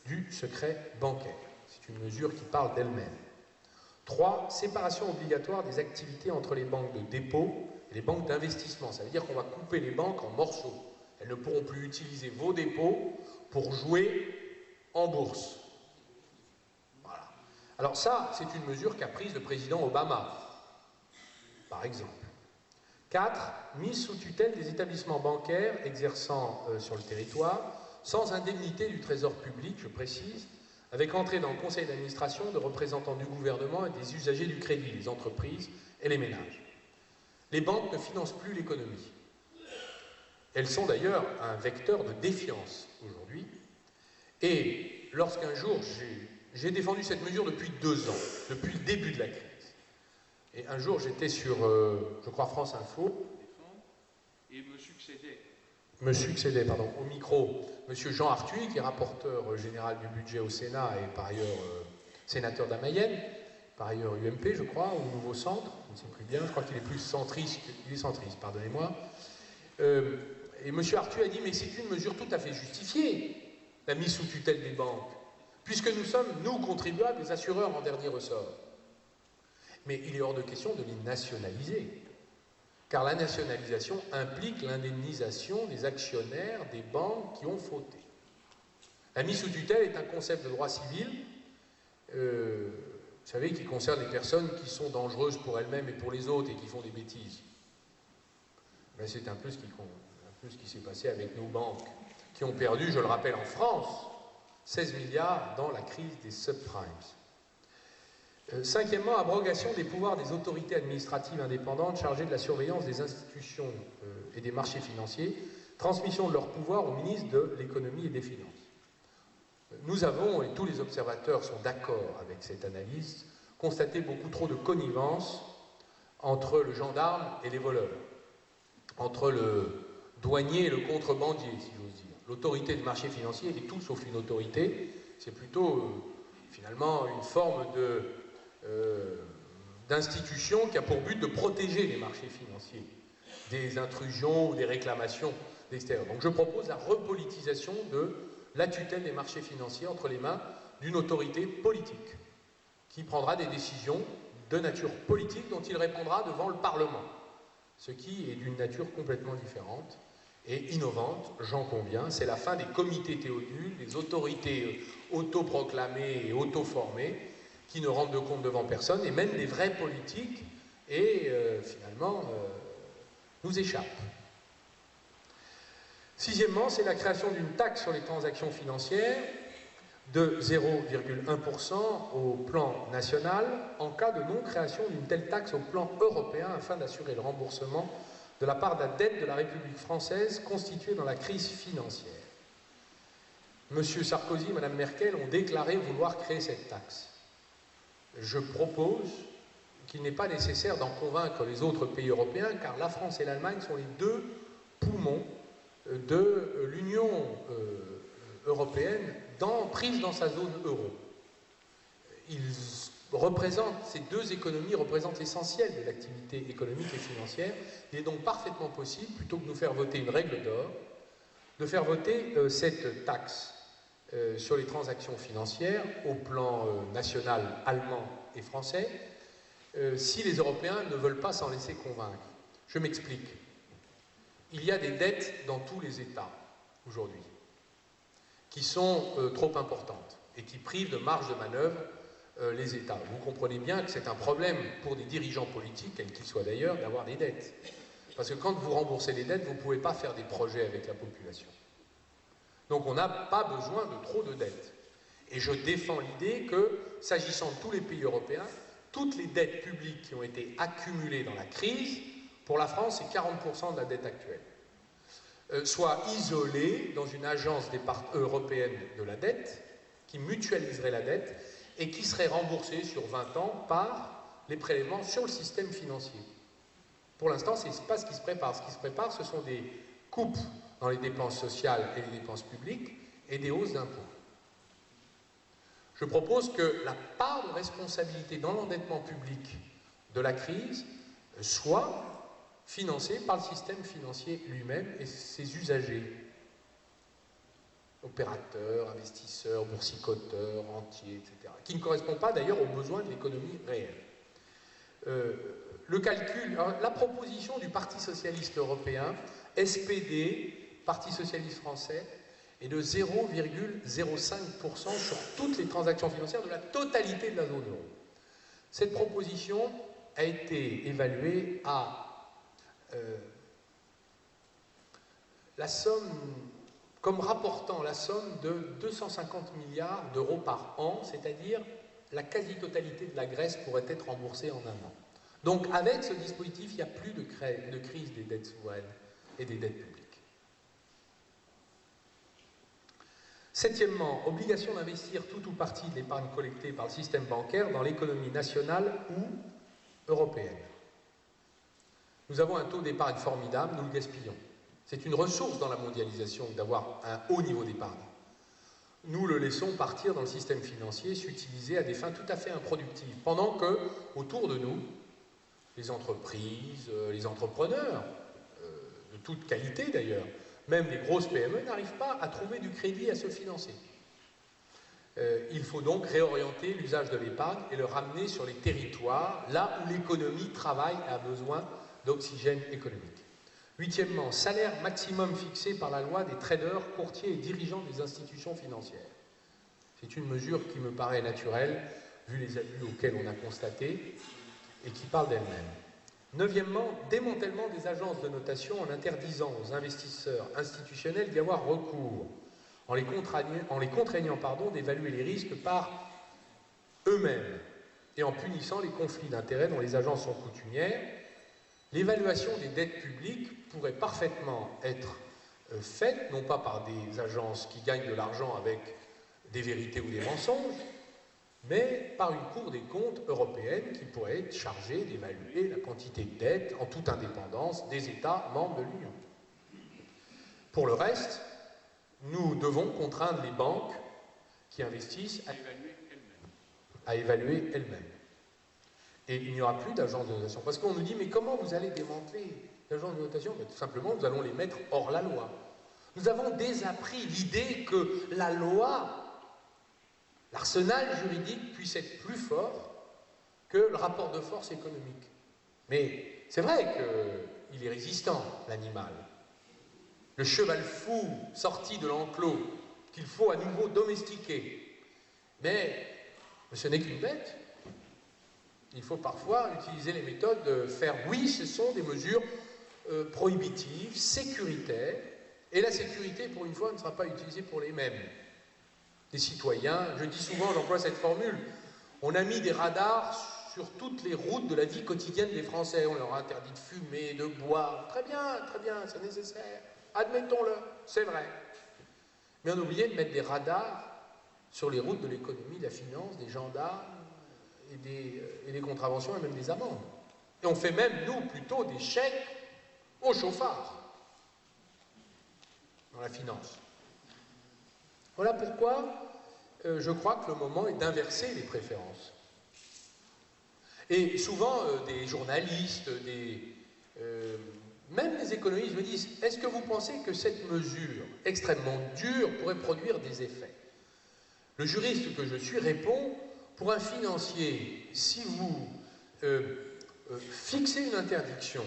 du secret bancaire. C'est une mesure qui parle d'elle-même. 3. Séparation obligatoire des activités entre les banques de dépôt et les banques d'investissement. Ça veut dire qu'on va couper les banques en morceaux. Elles ne pourront plus utiliser vos dépôts pour jouer en bourse. Voilà. Alors ça, c'est une mesure qu'a prise le président Obama, par exemple. 4. Mise sous tutelle des établissements bancaires exerçant sur le territoire, sans indemnité du trésor public, je précise, avec entrée dans le conseil d'administration de représentants du gouvernement et des usagers du crédit, les entreprises et les ménages. Les banques ne financent plus l'économie. Elles sont d'ailleurs un vecteur de défiance aujourd'hui. Et lorsqu'un jour, j'ai défendu cette mesure depuis 2 ans, depuis le début de la crise. Et un jour, j'étais sur, je crois, France Info, et me succédait au micro, M. Jean Arthuis, qui est rapporteur général du budget au Sénat et par ailleurs sénateur de la Mayenne, par ailleurs UMP, je crois, ou Nouveau Centre, je ne sais plus bien, je crois qu'il est plus centriste, pardonnez-moi. Et M. Arthuis a dit, mais c'est une mesure tout à fait justifiée, la mise sous tutelle des banques, puisque nous sommes, nous, contribuables, les assureurs en dernier ressort. Mais il est hors de question de les nationaliser, car la nationalisation implique l'indemnisation des actionnaires des banques qui ont fauté. La mise sous tutelle est un concept de droit civil, vous savez, qui concerne les personnes qui sont dangereuses pour elles-mêmes et pour les autres et qui font des bêtises. Ben, c'est un peu ce qui s'est passé avec nos banques, qui ont perdu, je le rappelle, en France, 16 milliards dans la crise des subprimes. 5e, abrogation des pouvoirs des autorités administratives indépendantes chargées de la surveillance des institutions et des marchés financiers, transmission de leurs pouvoirs au ministre de l'économie et des finances. Nous avons, et tous les observateurs sont d'accord avec cette analyse, constaté beaucoup trop de connivence entre le gendarme et les voleurs, entre le douanier et le contrebandier, si j'ose dire. L'autorité des marchés financiers est tout sauf une autorité, c'est plutôt finalement une forme d'institution qui a pour but de protéger les marchés financiers des intrusions ou des réclamations d'extérieur. Donc je propose la repolitisation de la tutelle des marchés financiers entre les mains d'une autorité politique qui prendra des décisions de nature politique dont il répondra devant le Parlement, ce qui est d'une nature complètement différente et innovante, j'en conviens. C'est la fin des comités théodules, des autorités autoproclamées et auto-formées qui ne rendent de compte devant personne et même des vrais politiques et finalement nous échappent. Sixièmement, c'est la création d'une taxe sur les transactions financières de 0,1% au plan national en cas de non-création d'une telle taxe au plan européen afin d'assurer le remboursement de la part de la dette de la République française constituée dans la crise financière. M. Sarkozy et Mme Merkel ont déclaré vouloir créer cette taxe. Je propose qu'il n'est pas nécessaire d'en convaincre les autres pays européens car la France et l'Allemagne sont les deux poumons de l'Union européenne prise dans sa zone euro. Ces deux économies représentent l'essentiel de l'activité économique et financière. Il est donc parfaitement possible, plutôt que de nous faire voter une règle d'or, de faire voter cette taxe sur les transactions financières au plan national allemand et français, si les Européens ne veulent pas s'en laisser convaincre. Je m'explique. Il y a des dettes dans tous les États aujourd'hui qui sont trop importantes et qui privent de marge de manœuvre les États. Vous comprenez bien que c'est un problème pour des dirigeants politiques, quels qu'ils soient d'ailleurs, d'avoir des dettes. Parce que quand vous remboursez les dettes, vous ne pouvez pas faire des projets avec la population. Donc on n'a pas besoin de trop de dettes. Et je défends l'idée que, s'agissant de tous les pays européens, toutes les dettes publiques qui ont été accumulées dans la crise, pour la France, c'est 40% de la dette actuelle, soient isolées dans une agence européenne de la dette, qui mutualiserait la dette, et qui serait remboursée sur 20 ans par les prélèvements sur le système financier. Pour l'instant, ce n'est pas ce qui se prépare. Ce qui se prépare, ce sont des coupes dans les dépenses sociales et les dépenses publiques et des hausses d'impôts. Je propose que la part de responsabilité dans l'endettement public de la crise soit financée par le système financier lui-même et ses usagers. Opérateurs, investisseurs, boursicoteurs, rentiers, etc. Qui ne correspond pas d'ailleurs aux besoins de l'économie réelle. Le calcul, la proposition du Parti socialiste européen, SPD, Parti socialiste français, est de 0,05% sur toutes les transactions financières de la totalité de la zone euro. Cette proposition a été évaluée à la somme, comme rapportant la somme de 250 milliards d'euros par an, c'est-à-dire la quasi-totalité de la Grèce pourrait être remboursée en un an. Donc avec ce dispositif, il n'y a plus de crise des dettes souveraines et des dettes publiques. Septièmement, obligation d'investir tout ou partie de l'épargne collectée par le système bancaire dans l'économie nationale ou européenne. Nous avons un taux d'épargne formidable, nous le gaspillons. C'est une ressource dans la mondialisation d'avoir un haut niveau d'épargne. Nous le laissons partir dans le système financier, s'utiliser à des fins tout à fait improductives, pendant que, autour de nous, les entreprises, les entrepreneurs, de toute qualité d'ailleurs, même les grosses PME n'arrivent pas à trouver du crédit à se financer. Il faut donc réorienter l'usage de l'épargne et le ramener sur les territoires, là où l'économie travaille et a besoin d'oxygène économique. Huitièmement, salaire maximum fixé par la loi des traders, courtiers et dirigeants des institutions financières. C'est une mesure qui me paraît naturelle, vu les abus auxquels on a constaté, et qui parle d'elle-même. Neuvièmement, démantèlement des agences de notation en interdisant aux investisseurs institutionnels d'y avoir recours, en les contraignant d'évaluer les risques par eux-mêmes et en punissant les conflits d'intérêts dont les agences sont coutumières. L'évaluation des dettes publiques pourrait parfaitement être faite, non pas par des agences qui gagnent de l'argent avec des vérités ou des mensonges, mais par une Cour des comptes européenne qui pourrait être chargée d'évaluer la quantité de dettes en toute indépendance des États membres de l'Union. Pour le reste, nous devons contraindre les banques qui investissent à évaluer elles-mêmes. Et il n'y aura plus d'agences de notation. Parce qu'on nous dit, mais comment vous allez démanteler les agences de notation? Tout simplement, nous allons les mettre hors la loi. Nous avons désappris l'idée que la loi l'arsenal juridique puisse être plus fort que le rapport de force économique. Mais c'est vrai qu'il est résistant, l'animal. Le cheval fou sorti de l'enclos qu'il faut à nouveau domestiquer. Mais ce n'est qu'une bête. Il faut parfois utiliser les méthodes de faire, oui, ce sont des mesures prohibitives, sécuritaires, et la sécurité, pour une fois, ne sera pas utilisée pour les mêmes. Des citoyens, je dis souvent, j'emploie cette formule, on a mis des radars sur toutes les routes de la vie quotidienne des Français. On leur a interdit de fumer, de boire. Très bien, c'est nécessaire. Admettons-le, c'est vrai. Mais on a oublié de mettre des radars sur les routes de l'économie, de la finance, des gendarmes et des contraventions et même des amendes. Et on fait même, nous, plutôt des chèques aux chauffards dans la finance. Voilà pourquoi je crois que le moment est d'inverser les préférences. Et souvent, des journalistes, même les économistes me disent, est-ce que vous pensez que cette mesure extrêmement dure pourrait produire des effets? Le juriste que je suis répond, pour un financier, si vous fixez une interdiction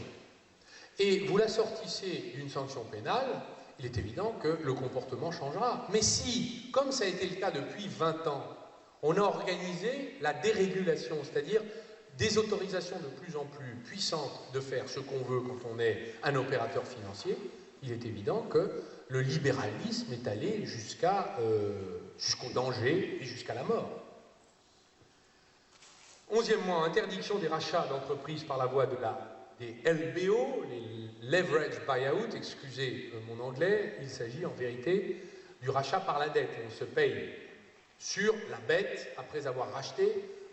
et vous l'assortissez d'une sanction pénale, il est évident que le comportement changera. Mais si, comme ça a été le cas depuis 20 ans, on a organisé la dérégulation, c'est-à-dire des autorisations de plus en plus puissantes de faire ce qu'on veut quand on est un opérateur financier, il est évident que le libéralisme est allé jusqu'au danger et jusqu'à la mort. 11e, interdiction des rachats d'entreprises par la voie des LBO, les leverage buyout, excusez mon anglais, il s'agit en vérité du rachat par la dette. On se paye sur la bête après avoir racheté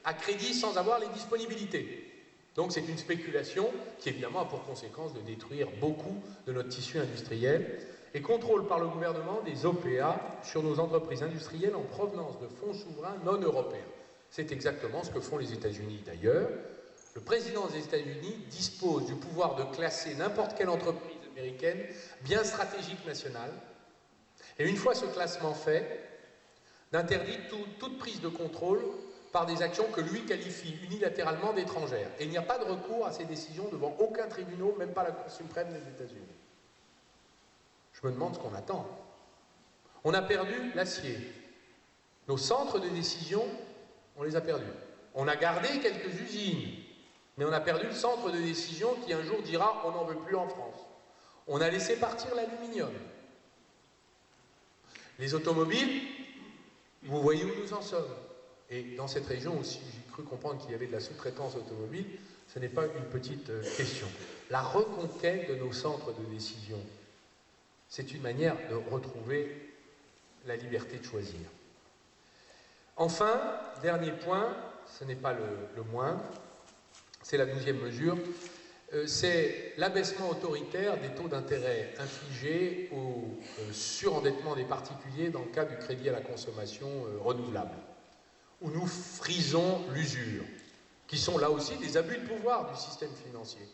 à crédit sans avoir les disponibilités. Donc c'est une spéculation qui évidemment a pour conséquence de détruire beaucoup de notre tissu industriel et contrôle par le gouvernement des OPA sur nos entreprises industrielles en provenance de fonds souverains non européens. C'est exactement ce que font les États-Unis d'ailleurs. Le président des États-Unis dispose du pouvoir de classer n'importe quelle entreprise américaine, bien stratégique nationale, et une fois ce classement fait, d'interdire toute prise de contrôle par des actions que lui qualifie unilatéralement d'étrangères. Et il n'y a pas de recours à ces décisions devant aucun tribunal, même pas la Cour suprême des États-Unis. Je me demande ce qu'on attend. On a perdu l'acier. Nos centres de décision, on les a perdus. On a gardé quelques usines, mais on a perdu le centre de décision qui un jour dira on n'en veut plus en France. On a laissé partir l'aluminium. Les automobiles, vous voyez où nous en sommes. Et dans cette région aussi, j'ai cru comprendre qu'il y avait de la sous-traitance automobile, ce n'est pas une petite question. La reconquête de nos centres de décision, c'est une manière de retrouver la liberté de choisir. Enfin, dernier point, ce n'est pas le moindre, c'est la 12e mesure, c'est l'abaissement autoritaire des taux d'intérêt infligés au surendettement des particuliers dans le cas du crédit à la consommation renouvelable, où nous frisons l'usure, qui sont là aussi des abus de pouvoir du système financier.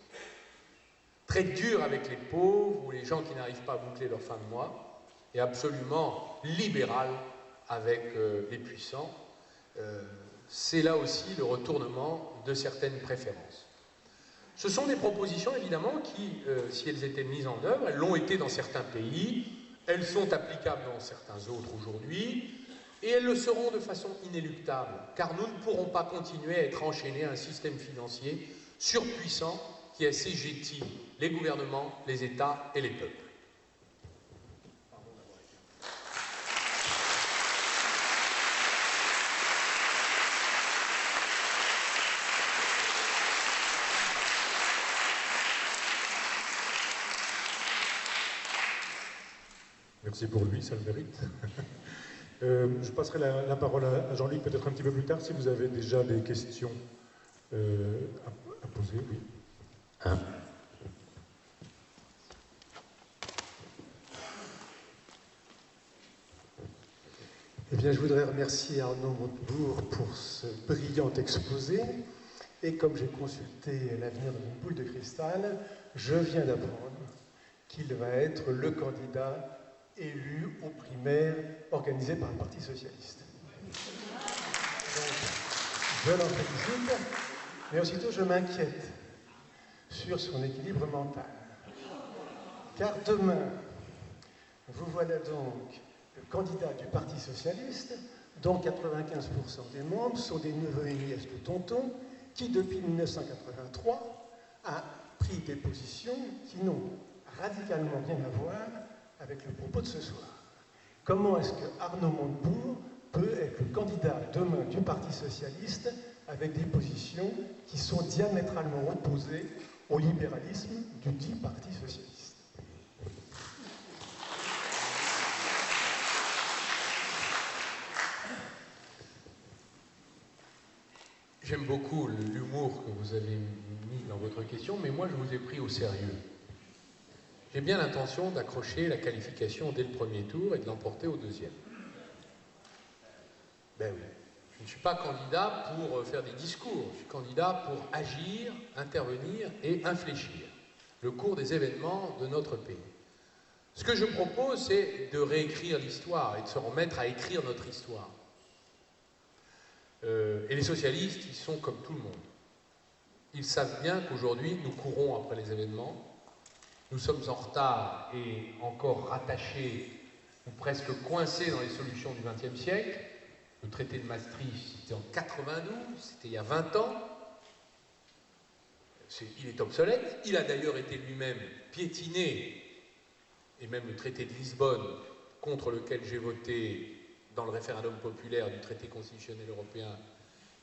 Très dur avec les pauvres ou les gens qui n'arrivent pas à boucler leur fin de mois, et absolument libéral avec les puissants. C'est là aussi le retournement de certaines préférences. Ce sont des propositions, évidemment, qui, si elles étaient mises en œuvre, elles l'ont été dans certains pays, elles sont applicables dans certains autres aujourd'hui, et elles le seront de façon inéluctable, car nous ne pourrons pas continuer à être enchaînés à un système financier surpuissant qui assujettit les gouvernements, les États et les peuples. Merci pour lui, ça le mérite. Je passerai la parole à Jean-Luc peut-être un petit peu plus tard, si vous avez déjà des questions à poser. Oui. Eh bien, je voudrais remercier Arnaud Montebourg pour ce brillant exposé. Et comme j'ai consulté l'avenir de mon boule de cristal, je viens d'apprendre qu'il va être le candidat élu aux primaires organisées par le Parti socialiste. Donc, je l'en félicite, mais aussitôt je m'inquiète sur son équilibre mental. Car demain, vous voilà donc le candidat du Parti socialiste, dont 95% des membres sont des neveux et nièces de tonton, qui depuis 1983 a pris des positions qui n'ont radicalement rien à voir avec le propos de ce soir. Comment est-ce que Arnaud Montebourg peut être le candidat demain du Parti socialiste avec des positions qui sont diamétralement opposées au libéralisme du dit Parti socialiste? J'aime beaucoup l'humour que vous avez mis dans votre question, mais moi je vous ai pris au sérieux. J'ai bien l'intention d'accrocher la qualification dès le premier tour et de l'emporter au deuxième. Ben oui. Je ne suis pas candidat pour faire des discours, je suis candidat pour agir, intervenir et infléchir le cours des événements de notre pays. Ce que je propose, c'est de réécrire l'histoire et de se remettre à écrire notre histoire. Et les socialistes, ils sont comme tout le monde. Ils savent bien qu'aujourd'hui, nous courons après les événements. Nous sommes en retard et encore rattachés ou presque coincés dans les solutions du XXe siècle. Le traité de Maastricht, c'était en 92, c'était il y a 20 ans. Il est obsolète. Il a d'ailleurs été lui-même piétiné, et même le traité de Lisbonne, contre lequel j'ai voté dans le référendum populaire du traité constitutionnel européen,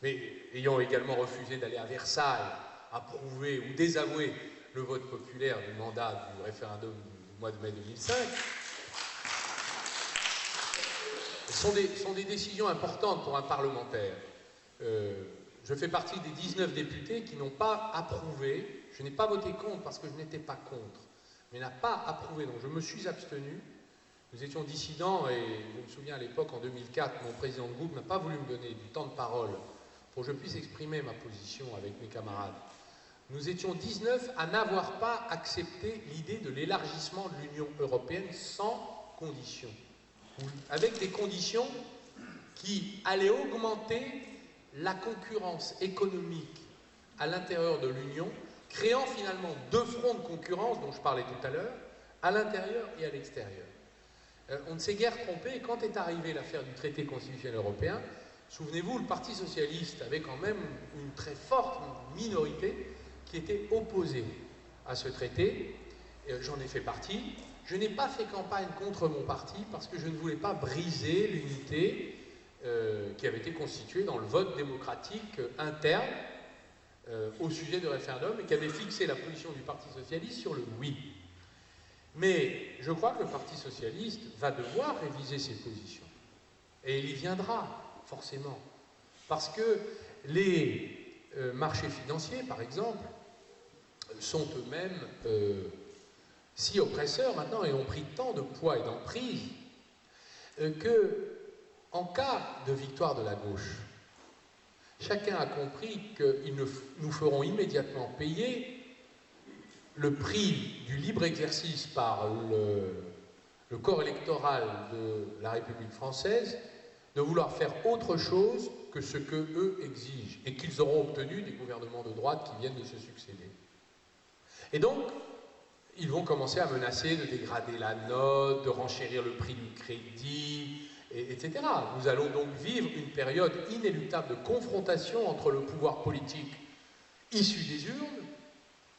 mais ayant également refusé d'aller à Versailles, approuver ou désavouer le vote populaire du mandat du référendum du mois de mai 2005. Ce sont des décisions importantes pour un parlementaire. Je fais partie des 19 députés qui n'ont pas approuvé, je n'ai pas voté contre parce que je n'étais pas contre, mais n'a pas approuvé, donc je me suis abstenu. Nous étions dissidents et je me souviens à l'époque, en 2004, mon président de groupe n'a pas voulu me donner du temps de parole pour que je puisse exprimer ma position avec mes camarades. Nous étions 19 à n'avoir pas accepté l'idée de l'élargissement de l'Union européenne sans conditions, avec des conditions qui allaient augmenter la concurrence économique à l'intérieur de l'Union, créant finalement deux fronts de concurrence dont je parlais tout à l'heure, à l'intérieur et à l'extérieur. On ne s'est guère trompé, quand est arrivée l'affaire du traité constitutionnel européen, souvenez-vous, le Parti socialiste avait quand même une très forte minorité qui était opposée à ce traité. J'en ai fait partie. Je n'ai pas fait campagne contre mon parti parce que je ne voulais pas briser l'unité qui avait été constituée dans le vote démocratique interne au sujet du référendum et qui avait fixé la position du Parti socialiste sur le oui. Mais je crois que le Parti socialiste va devoir réviser ses positions. Et il y viendra, forcément. Parce que les marchés financiers, par exemple, sont eux-mêmes si oppresseurs maintenant et ont pris tant de poids et d'emprise que, en cas de victoire de la gauche, chacun a compris qu'ils nous feront immédiatement payer le prix du libre exercice par le corps électoral de la République française de vouloir faire autre chose que ce qu'eux exigent et qu'ils auront obtenu des gouvernements de droite qui viennent de se succéder. Et donc, ils vont commencer à menacer de dégrader la note, de renchérir le prix du crédit, etc. Nous allons donc vivre une période inéluctable de confrontation entre le pouvoir politique issu des urnes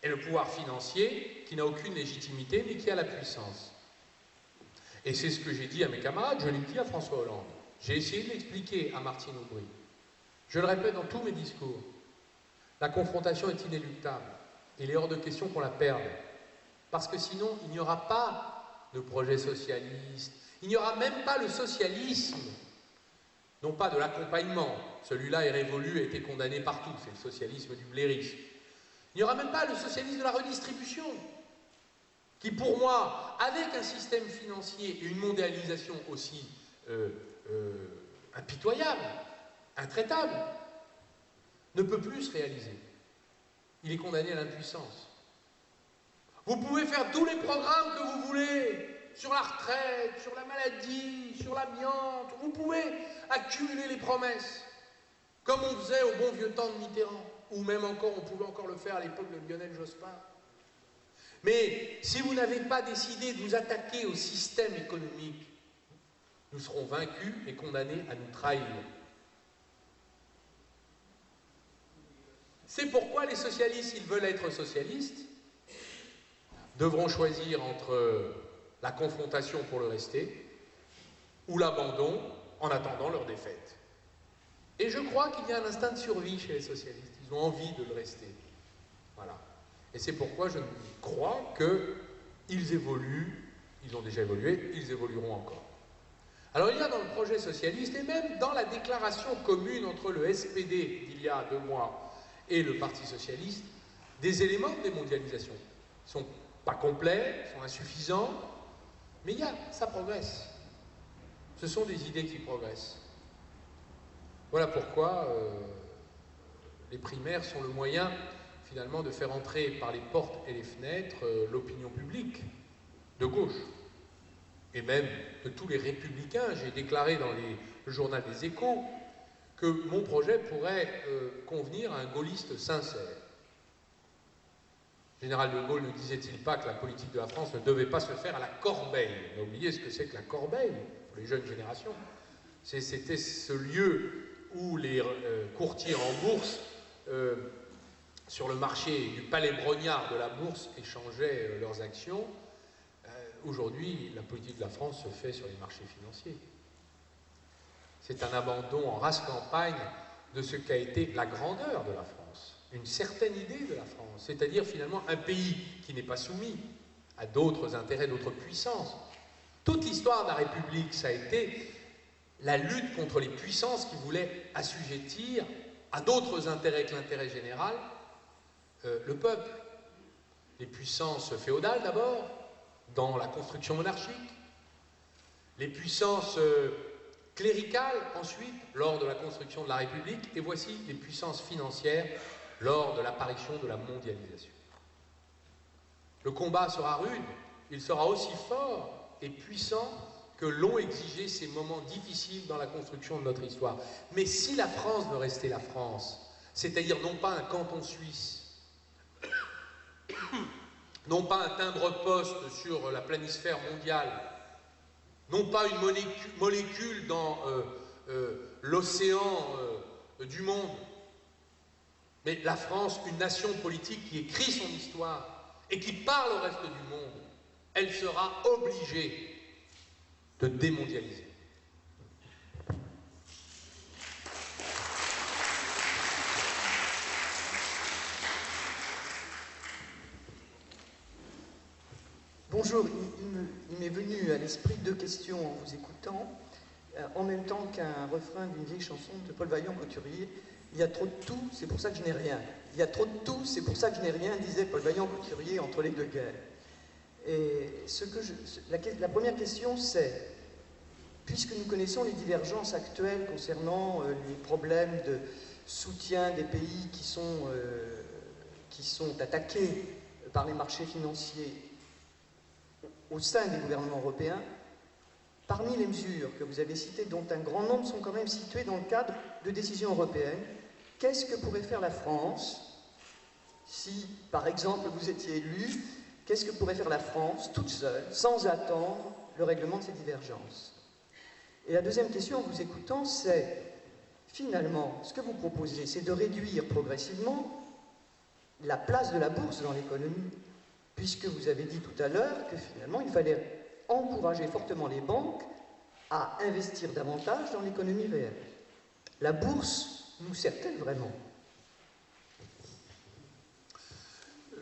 et le pouvoir financier qui n'a aucune légitimité mais qui a la puissance. Et c'est ce que j'ai dit à mes camarades, je l'ai dit à François Hollande. J'ai essayé de l'expliquer à Martine Aubry. Je le répète dans tous mes discours. La confrontation est inéluctable. Il est hors de question qu'on la perde. Parce que sinon, il n'y aura pas de projet socialiste. Il n'y aura même pas le socialisme. Non pas de l'accompagnement. Celui-là est révolu et a été condamné partout. C'est le socialisme du blairisme. Il n'y aura même pas le socialisme de la redistribution, qui pour moi, avec un système financier et une mondialisation aussi impitoyable, intraitable, ne peut plus se réaliser. Il est condamné à l'impuissance. Vous pouvez faire tous les programmes que vous voulez, sur la retraite, sur la maladie, sur l'amiante, vous pouvez accumuler les promesses. comme on faisait au bon vieux temps de Mitterrand, ou même encore, on pouvait encore le faire à l'époque de Lionel Jospin. Mais si vous n'avez pas décidé de vous attaquer au système économique, nous serons vaincus et condamnés à nous trahir. C'est pourquoi les socialistes, s'ils veulent être socialistes, devront choisir entre la confrontation pour le rester ou l'abandon en attendant leur défaite. Et je crois qu'il y a un instinct de survie chez les socialistes. Ils ont envie de le rester. Voilà. Et c'est pourquoi je crois qu'ils évoluent, ils ont déjà évolué, ils évolueront encore. Alors il y a dans le projet socialiste, et même dans la déclaration commune entre le SPD d'il y a 2 mois et le Parti socialiste, des éléments de démondialisation. Ils ne sont pas complets, ils sont insuffisants, mais ça progresse. Ce sont des idées qui progressent. Voilà pourquoi les primaires sont le moyen, finalement, de faire entrer par les portes et les fenêtres l'opinion publique de gauche, et même de tous les républicains. J'ai déclaré dans le journal des Échos que mon projet pourrait convenir à un gaulliste sincère. Le général de Gaulle ne disait-il pas que la politique de la France ne devait pas se faire à la corbeille? On a oublié ce que c'est que la corbeille, pour les jeunes générations. C'était ce lieu où les courtiers en bourse, sur le marché du palais Brognard de la bourse, échangeaient leurs actions. Aujourd'hui, la politique de la France se fait sur les marchés financiers. C'est un abandon en race campagne de ce qu'a été la grandeur de la France, une certaine idée de la France, c'est-à-dire finalement un pays qui n'est pas soumis à d'autres intérêts, d'autres puissances. Toute l'histoire de la République, ça a été la lutte contre les puissances qui voulaient assujettir à d'autres intérêts que l'intérêt général le peuple. Les puissances féodales d'abord, dans la construction monarchique, les puissances cléricales ensuite, lors de la construction de la République, et voici les puissances financières lors de l'apparition de la mondialisation. Le combat sera rude, il sera aussi fort et puissant que l'ont exigé ces moments difficiles dans la construction de notre histoire. Mais si la France veut rester la France, c'est-à-dire non pas un canton suisse, non pas un timbre-poste sur la planisphère mondiale, non pas une molécule dans l'océan du monde, mais la France, une nation politique qui écrit son histoire et qui parle au reste du monde, elle sera obligée de démondialiser. Bonjour, il m'est venu à l'esprit 2 questions en vous écoutant. En même temps qu'un refrain d'une vieille chanson de Paul Vaillant-Couturier, il y a trop de tout, c'est pour ça que je n'ai rien. Il y a trop de tout, c'est pour ça que je n'ai rien, disait Paul Vaillant-Couturier entre les 2 guerres. Et la première question, c'est, puisque nous connaissons les divergences actuelles concernant les problèmes de soutien des pays qui sont attaqués par les marchés financiers au sein des gouvernements européens, parmi les mesures que vous avez citées, dont un grand nombre sont quand même situées dans le cadre de décisions européennes, qu'est-ce que pourrait faire la France si, par exemple, vous étiez élu? Qu'est-ce que pourrait faire la France, toute seule, sans attendre le règlement de ces divergences? Et la deuxième question, en vous écoutant, c'est, finalement, ce que vous proposez, c'est de réduire progressivement la place de la bourse dans l'économie, puisque vous avez dit tout à l'heure que, finalement, il fallait encourager fortement les banques à investir davantage dans l'économie réelle. La bourse nous sert-elle vraiment?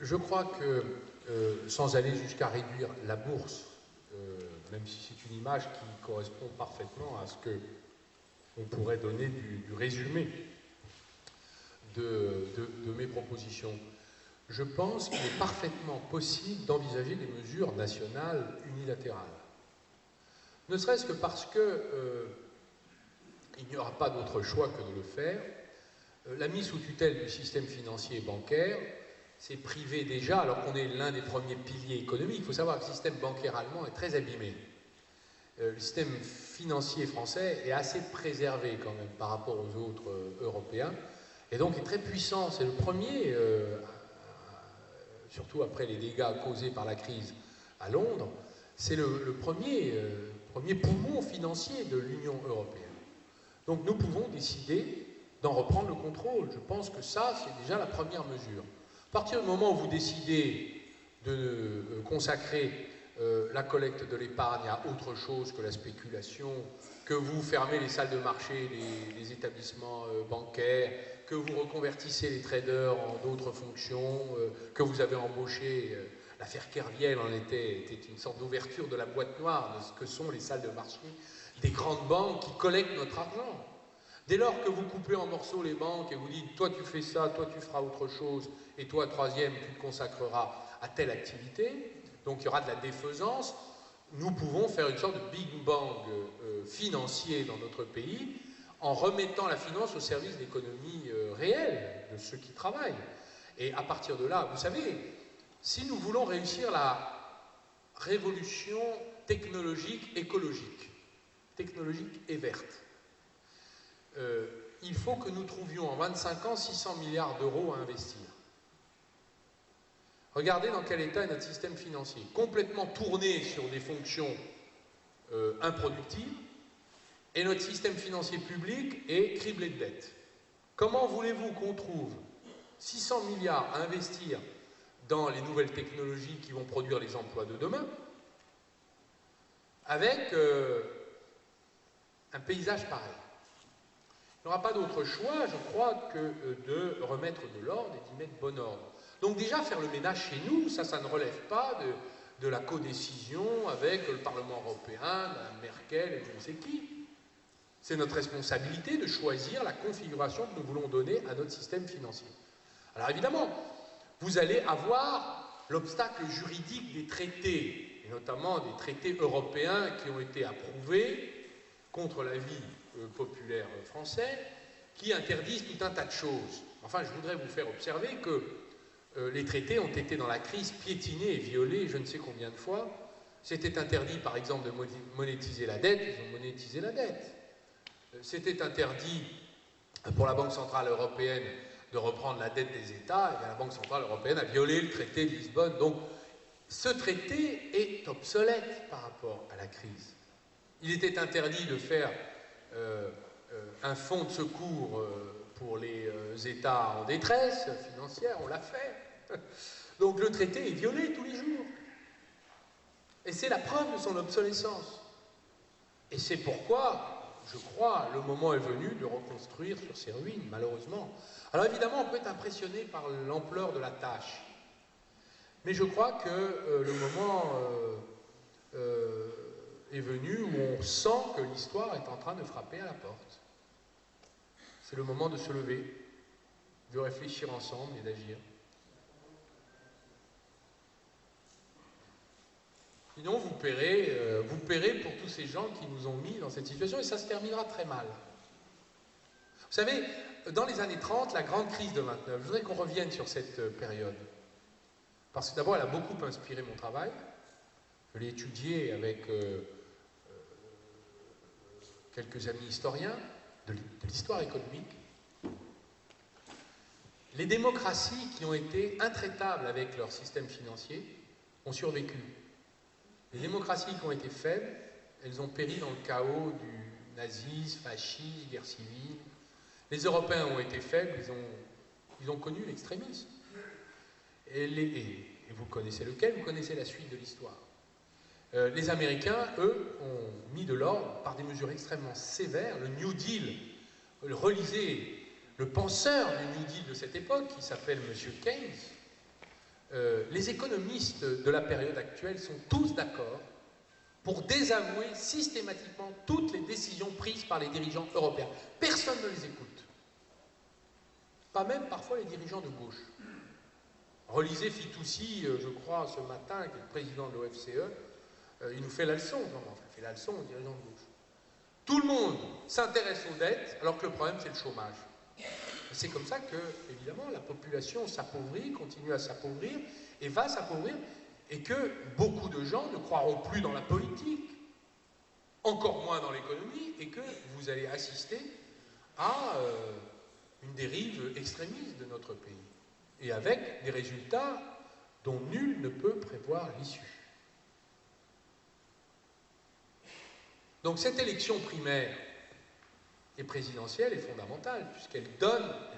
Je crois que, sans aller jusqu'à réduire la bourse, même si c'est une image qui correspond parfaitement à ce que on pourrait donner du résumé de mes propositions, je pense qu'il est parfaitement possible d'envisager des mesures nationales unilatérales. Ne serait-ce que parce que il n'y aura pas d'autre choix que de le faire. La mise sous tutelle du système financier et bancaire, c'est privé déjà, alors qu'on est l'un des premiers piliers économiques. Il faut savoir que le système bancaire allemand est très abîmé. le système financier français est assez préservé quand même par rapport aux autres européens, et donc est très puissant. C'est le premier, surtout après les dégâts causés par la crise à Londres, c'est le premier poumon financier de l'Union européenne. Donc nous pouvons décider d'en reprendre le contrôle. Je pense que ça, c'est déjà la première mesure. À partir du moment où vous décidez de consacrer la collecte de l'épargne à autre chose que la spéculation, que vous fermez les salles de marché, les établissements bancaires, que vous reconvertissez les traders en d'autres fonctions, que vous avez embauché, l'affaire Kerviel en était une sorte d'ouverture de la boîte noire de ce que sont les salles de marché des grandes banques qui collectent notre argent. Dès lors que vous coupez en morceaux les banques et vous dites toi tu fais ça, toi tu feras autre chose, et toi troisième tu te consacreras à telle activité, donc il y aura de la défaisance, nous pouvons faire une sorte de big bang financier dans notre pays en remettant la finance au service d'économies réelles de ceux qui travaillent. Et à partir de là, vous savez, si nous voulons réussir la révolution technologique écologique et verte, il faut que nous trouvions en 25 ans 600 milliards d'euros à investir. Regardez dans quel état est notre système financier, complètement tourné sur des fonctions improductives, et notre système financier public est criblé de dettes. Comment voulez-vous qu'on trouve 600 milliards à investir dans les nouvelles technologies qui vont produire les emplois de demain, avec un paysage pareil? Il n'y aura pas d'autre choix, je crois, que de remettre de l'ordre et d'y mettre bon ordre. Donc déjà, faire le ménage chez nous, ça ne relève pas de la codécision avec le Parlement européen, Mme Merkel et je ne sais qui. C'est notre responsabilité de choisir la configuration que nous voulons donner à notre système financier. Alors évidemment, vous allez avoir l'obstacle juridique des traités, et notamment des traités européens qui ont été approuvés contre l'avis populaire français, qui interdisent tout un tas de choses. Enfin, je voudrais vous faire observer que les traités ont été dans la crise piétinés et violés je ne sais combien de fois. C'était interdit, par exemple, de monétiser la dette, ils ont monétisé la dette. C'était interdit pour la Banque Centrale Européenne de reprendre la dette des États, et la Banque Centrale Européenne a violé le traité de Lisbonne. Donc, ce traité est obsolète par rapport à la crise. Il était interdit de faire un fonds de secours pour les États en détresse financière, on l'a fait. Donc le traité est violé tous les jours. Et c'est la preuve de son obsolescence. Et c'est pourquoi, je crois, le moment est venu de reconstruire sur ces ruines, malheureusement. Alors évidemment, on peut être impressionné par l'ampleur de la tâche. Mais je crois que le moment est venu où on sent que l'histoire est en train de frapper à la porte. C'est le moment de se lever, de réfléchir ensemble et d'agir. Sinon, vous paierez pour tous ces gens qui nous ont mis dans cette situation, et ça se terminera très mal. Vous savez, dans les années 30, la grande crise de 29, je voudrais qu'on revienne sur cette période. Parce que d'abord, elle a beaucoup inspiré mon travail. Je l'ai étudié avec quelques amis historiens de l'histoire économique. Les démocraties qui ont été intraitables avec leur système financier ont survécu. Les démocraties qui ont été faibles, elles ont péri dans le chaos du nazisme, fascisme, guerre civile. Les Européens ont été faibles, ils ont connu l'extrémisme. Et vous connaissez lequel, vous connaissez la suite de l'histoire. Les Américains, eux, ont mis de l'ordre par des mesures extrêmement sévères. Le New Deal, relisez le penseur du New Deal de cette époque, qui s'appelle M. Keynes. Les économistes de la période actuelle sont tous d'accord pour désavouer systématiquement toutes les décisions prises par les dirigeants européens. Personne ne les écoute. Pas même parfois les dirigeants de gauche. Relisez Fitoussi, je crois, ce matin, qui est le président de l'OFCE, il nous fait la leçon, il fait la leçon aux dirigeants de gauche. Tout le monde s'intéresse aux dettes, alors que le problème, c'est le chômage. C'est comme ça que, évidemment, la population s'appauvrit, continue à s'appauvrir, et va s'appauvrir, et que beaucoup de gens ne croiront plus dans la politique. encore moins dans l'économie, et que vous allez assister à une dérive extrémiste de notre pays, et avec des résultats dont nul ne peut prévoir l'issue. Donc cette élection primaire et présidentielle est fondamentale, puisqu'elle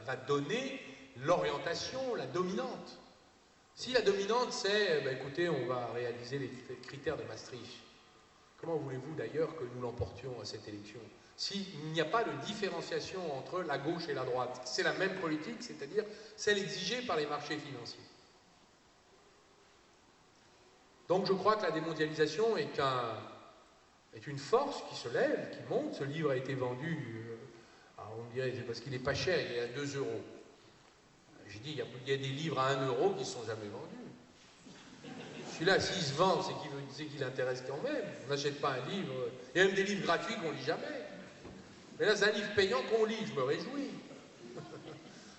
va donner l'orientation, la dominante. Si la dominante c'est, écoutez, on va réaliser les critères de Maastricht, comment voulez-vous d'ailleurs que nous l'emportions à cette élection? S'il n'y a pas de différenciation entre la gauche et la droite, c'est la même politique, c'est-à-dire celle exigée par les marchés financiers. Donc je crois que la démondialisation est une force qui se lève, qui monte. Ce livre a été vendu, on me dirait, c'est parce qu'il n'est pas cher, il est à 2 euros. J'ai dit, il y a des livres à 1 euro qui ne sont jamais vendus. Celui-là, s'il se vend, c'est qu'il intéresse quand même. On n'achète pas un livre. Il y a même des livres gratuits qu'on ne lit jamais. Mais là, c'est un livre payant qu'on lit, je me réjouis.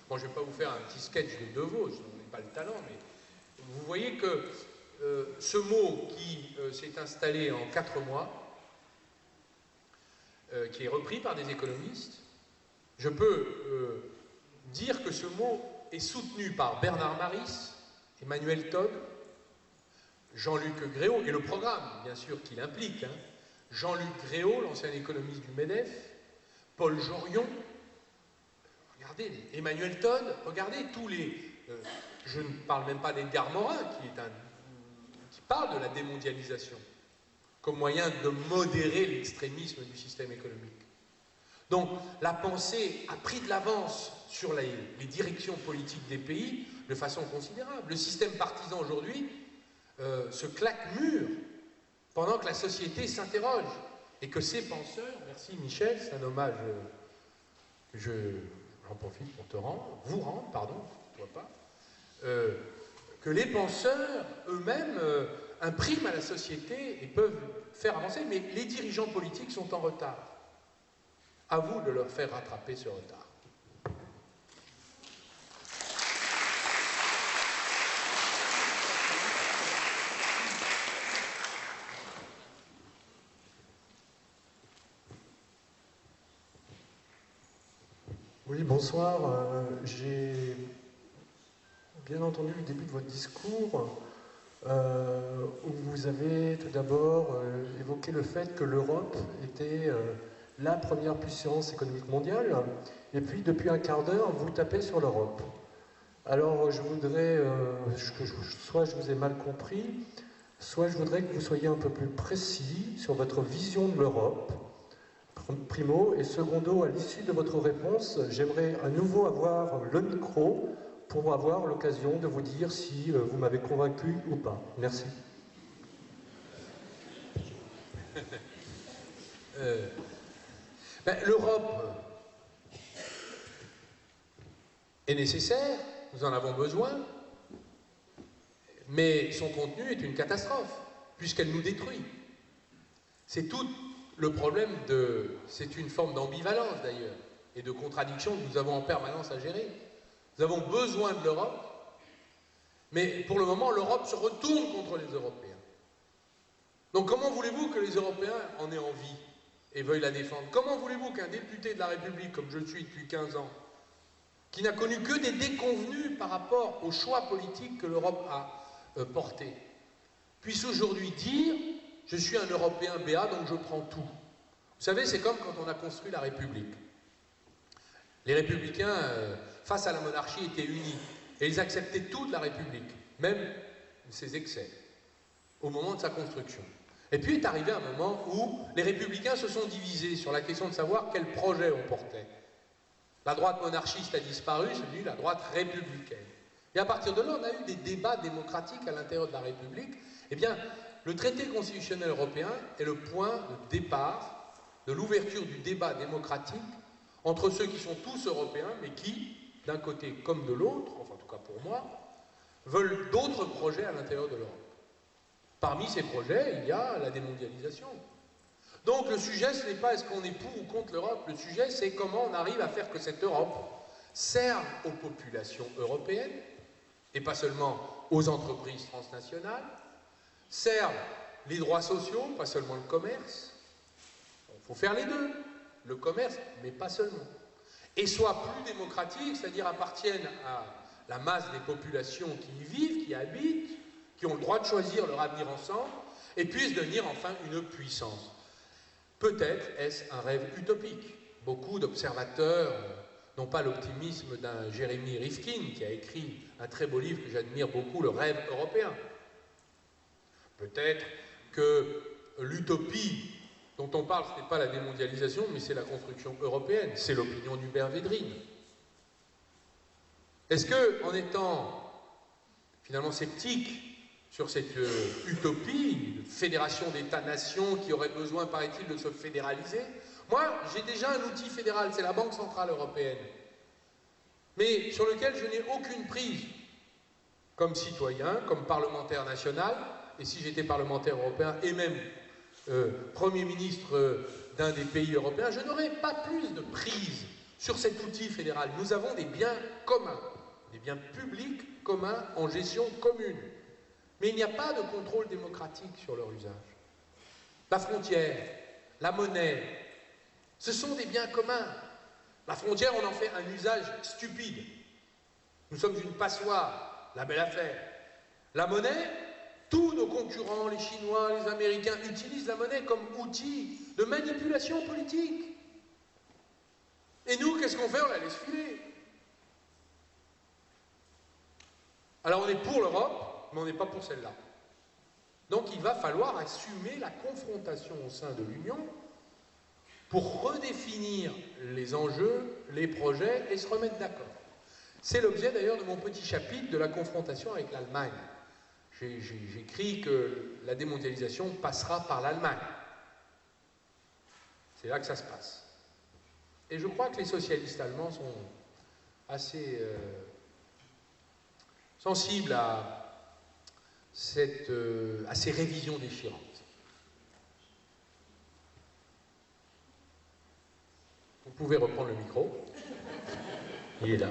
Bon, je ne vais pas vous faire un petit sketch de De Vos, je n'ai pas le talent, mais vous voyez que ce mot qui s'est installé en 4 mois, qui est repris par des économistes, je peux dire que ce mot est soutenu par Bernard Maris, Emmanuel Todd, Jean-Luc Gréau, et le programme, bien sûr, qu'il implique, hein, Jean-Luc Gréau, l'ancien économiste du MEDEF, Paul Jorion, regardez, Emmanuel Todd, regardez tous les... je ne parle même pas d'Edgar Morin, qui parle de la démondialisation comme moyen de modérer l'extrémisme du système économique. Donc, la pensée a pris de l'avance sur les directions politiques des pays de façon considérable. Le système partisan aujourd'hui se claque mûr pendant que la société s'interroge et que ces penseurs, merci Michel, c'est un hommage que j'en profite pour vous rendre, pardon, toi pas, que les penseurs eux-mêmes impriment à la société et peuvent faire avancer, mais les dirigeants politiques sont en retard. À vous de leur faire rattraper ce retard. Oui, bonsoir. J'ai bien entendu le début de votre discours où vous avez tout d'abord évoqué le fait que l'Europe était la première puissance économique mondiale, et puis depuis un quart d'heure, vous tapez sur l'Europe. Alors je voudrais, soit je vous ai mal compris, soit je voudrais que vous soyez un peu plus précis sur votre vision de l'Europe, primo, et secondo, à l'issue de votre réponse, j'aimerais à nouveau avoir le micro pour avoir l'occasion de vous dire si vous m'avez convaincu ou pas. Merci. L'Europe est nécessaire, nous en avons besoin, mais son contenu est une catastrophe, puisqu'elle nous détruit. C'est tout le problème c'est une forme d'ambivalence d'ailleurs, et de contradiction que nous avons en permanence à gérer. Nous avons besoin de l'Europe, mais pour le moment, l'Europe se retourne contre les Européens. Donc comment voulez-vous que les Européens en aient envie et veuillent la défendre? Comment voulez-vous qu'un député de la République, comme je le suis depuis 15 ans, qui n'a connu que des déconvenues par rapport aux choix politiques que l'Europe a portés, puisse aujourd'hui dire « je suis un Européen BA, donc je prends tout ». Vous savez, c'est comme quand on a construit la République. Les Républicains, face à la monarchie, étaient unis, et ils acceptaient tout de la République, même ses excès, au moment de sa construction. Et puis est arrivé un moment où les Républicains se sont divisés sur la question de savoir quel projet on portait. La droite monarchiste a disparu, c'est devenu la droite républicaine. Et à partir de là, on a eu des débats démocratiques à l'intérieur de la République. Eh bien, le traité constitutionnel européen est le point de départ de l'ouverture du débat démocratique entre ceux qui sont tous européens, mais qui, d'un côté comme de l'autre, enfin en tout cas pour moi, veulent d'autres projets à l'intérieur de l'Europe. Parmi ces projets, il y a la démondialisation. Donc le sujet, ce n'est pas est-ce qu'on est pour ou contre l'Europe, le sujet c'est comment on arrive à faire que cette Europe serve aux populations européennes, et pas seulement aux entreprises transnationales, serve les droits sociaux, pas seulement le commerce, faut faire les deux, le commerce, mais pas seulement. Et soient plus démocratiques, c'est-à-dire appartiennent à la masse des populations qui y vivent, qui y habitent, qui ont le droit de choisir leur avenir ensemble, et puissent devenir enfin une puissance. Peut-être est-ce un rêve utopique. Beaucoup d'observateurs n'ont pas l'optimisme d'un Jérémy Rifkin, qui a écrit un très beau livre que j'admire beaucoup, Le rêve européen. Peut-être que l'utopie dont on parle, ce n'est pas la démondialisation, mais c'est la construction européenne. C'est l'opinion d'Hubert Védrine. Est-ce que, en étant finalement sceptique sur cette utopie de fédération d'États-nations qui aurait besoin, paraît-il, de se fédéraliser, moi, j'ai déjà un outil fédéral, c'est la Banque Centrale Européenne, mais sur lequel je n'ai aucune prise, comme citoyen, comme parlementaire national, et si j'étais parlementaire européen, et même Premier ministre d'un des pays européens, je n'aurais pas plus de prise sur cet outil fédéral. Nous avons des biens communs, des biens publics communs en gestion commune. Mais il n'y a pas de contrôle démocratique sur leur usage. La frontière, la monnaie, ce sont des biens communs. La frontière, on en fait un usage stupide. Nous sommes une passoire, la belle affaire. La monnaie, tous nos concurrents, les Chinois, les Américains, utilisent la monnaie comme outil de manipulation politique. Et nous, qu'est-ce qu'on fait? On la laisse filer. Alors on est pour l'Europe, mais on n'est pas pour celle-là. Donc il va falloir assumer la confrontation au sein de l'Union pour redéfinir les enjeux, les projets et se remettre d'accord. C'est l'objet d'ailleurs de mon petit chapitre de la confrontation avec l'Allemagne. J'écris que la démondialisation passera par l'Allemagne. C'est là que ça se passe. Et je crois que les socialistes allemands sont assez sensibles à ces révisions déchirantes. Vous pouvez reprendre le micro. Il est là.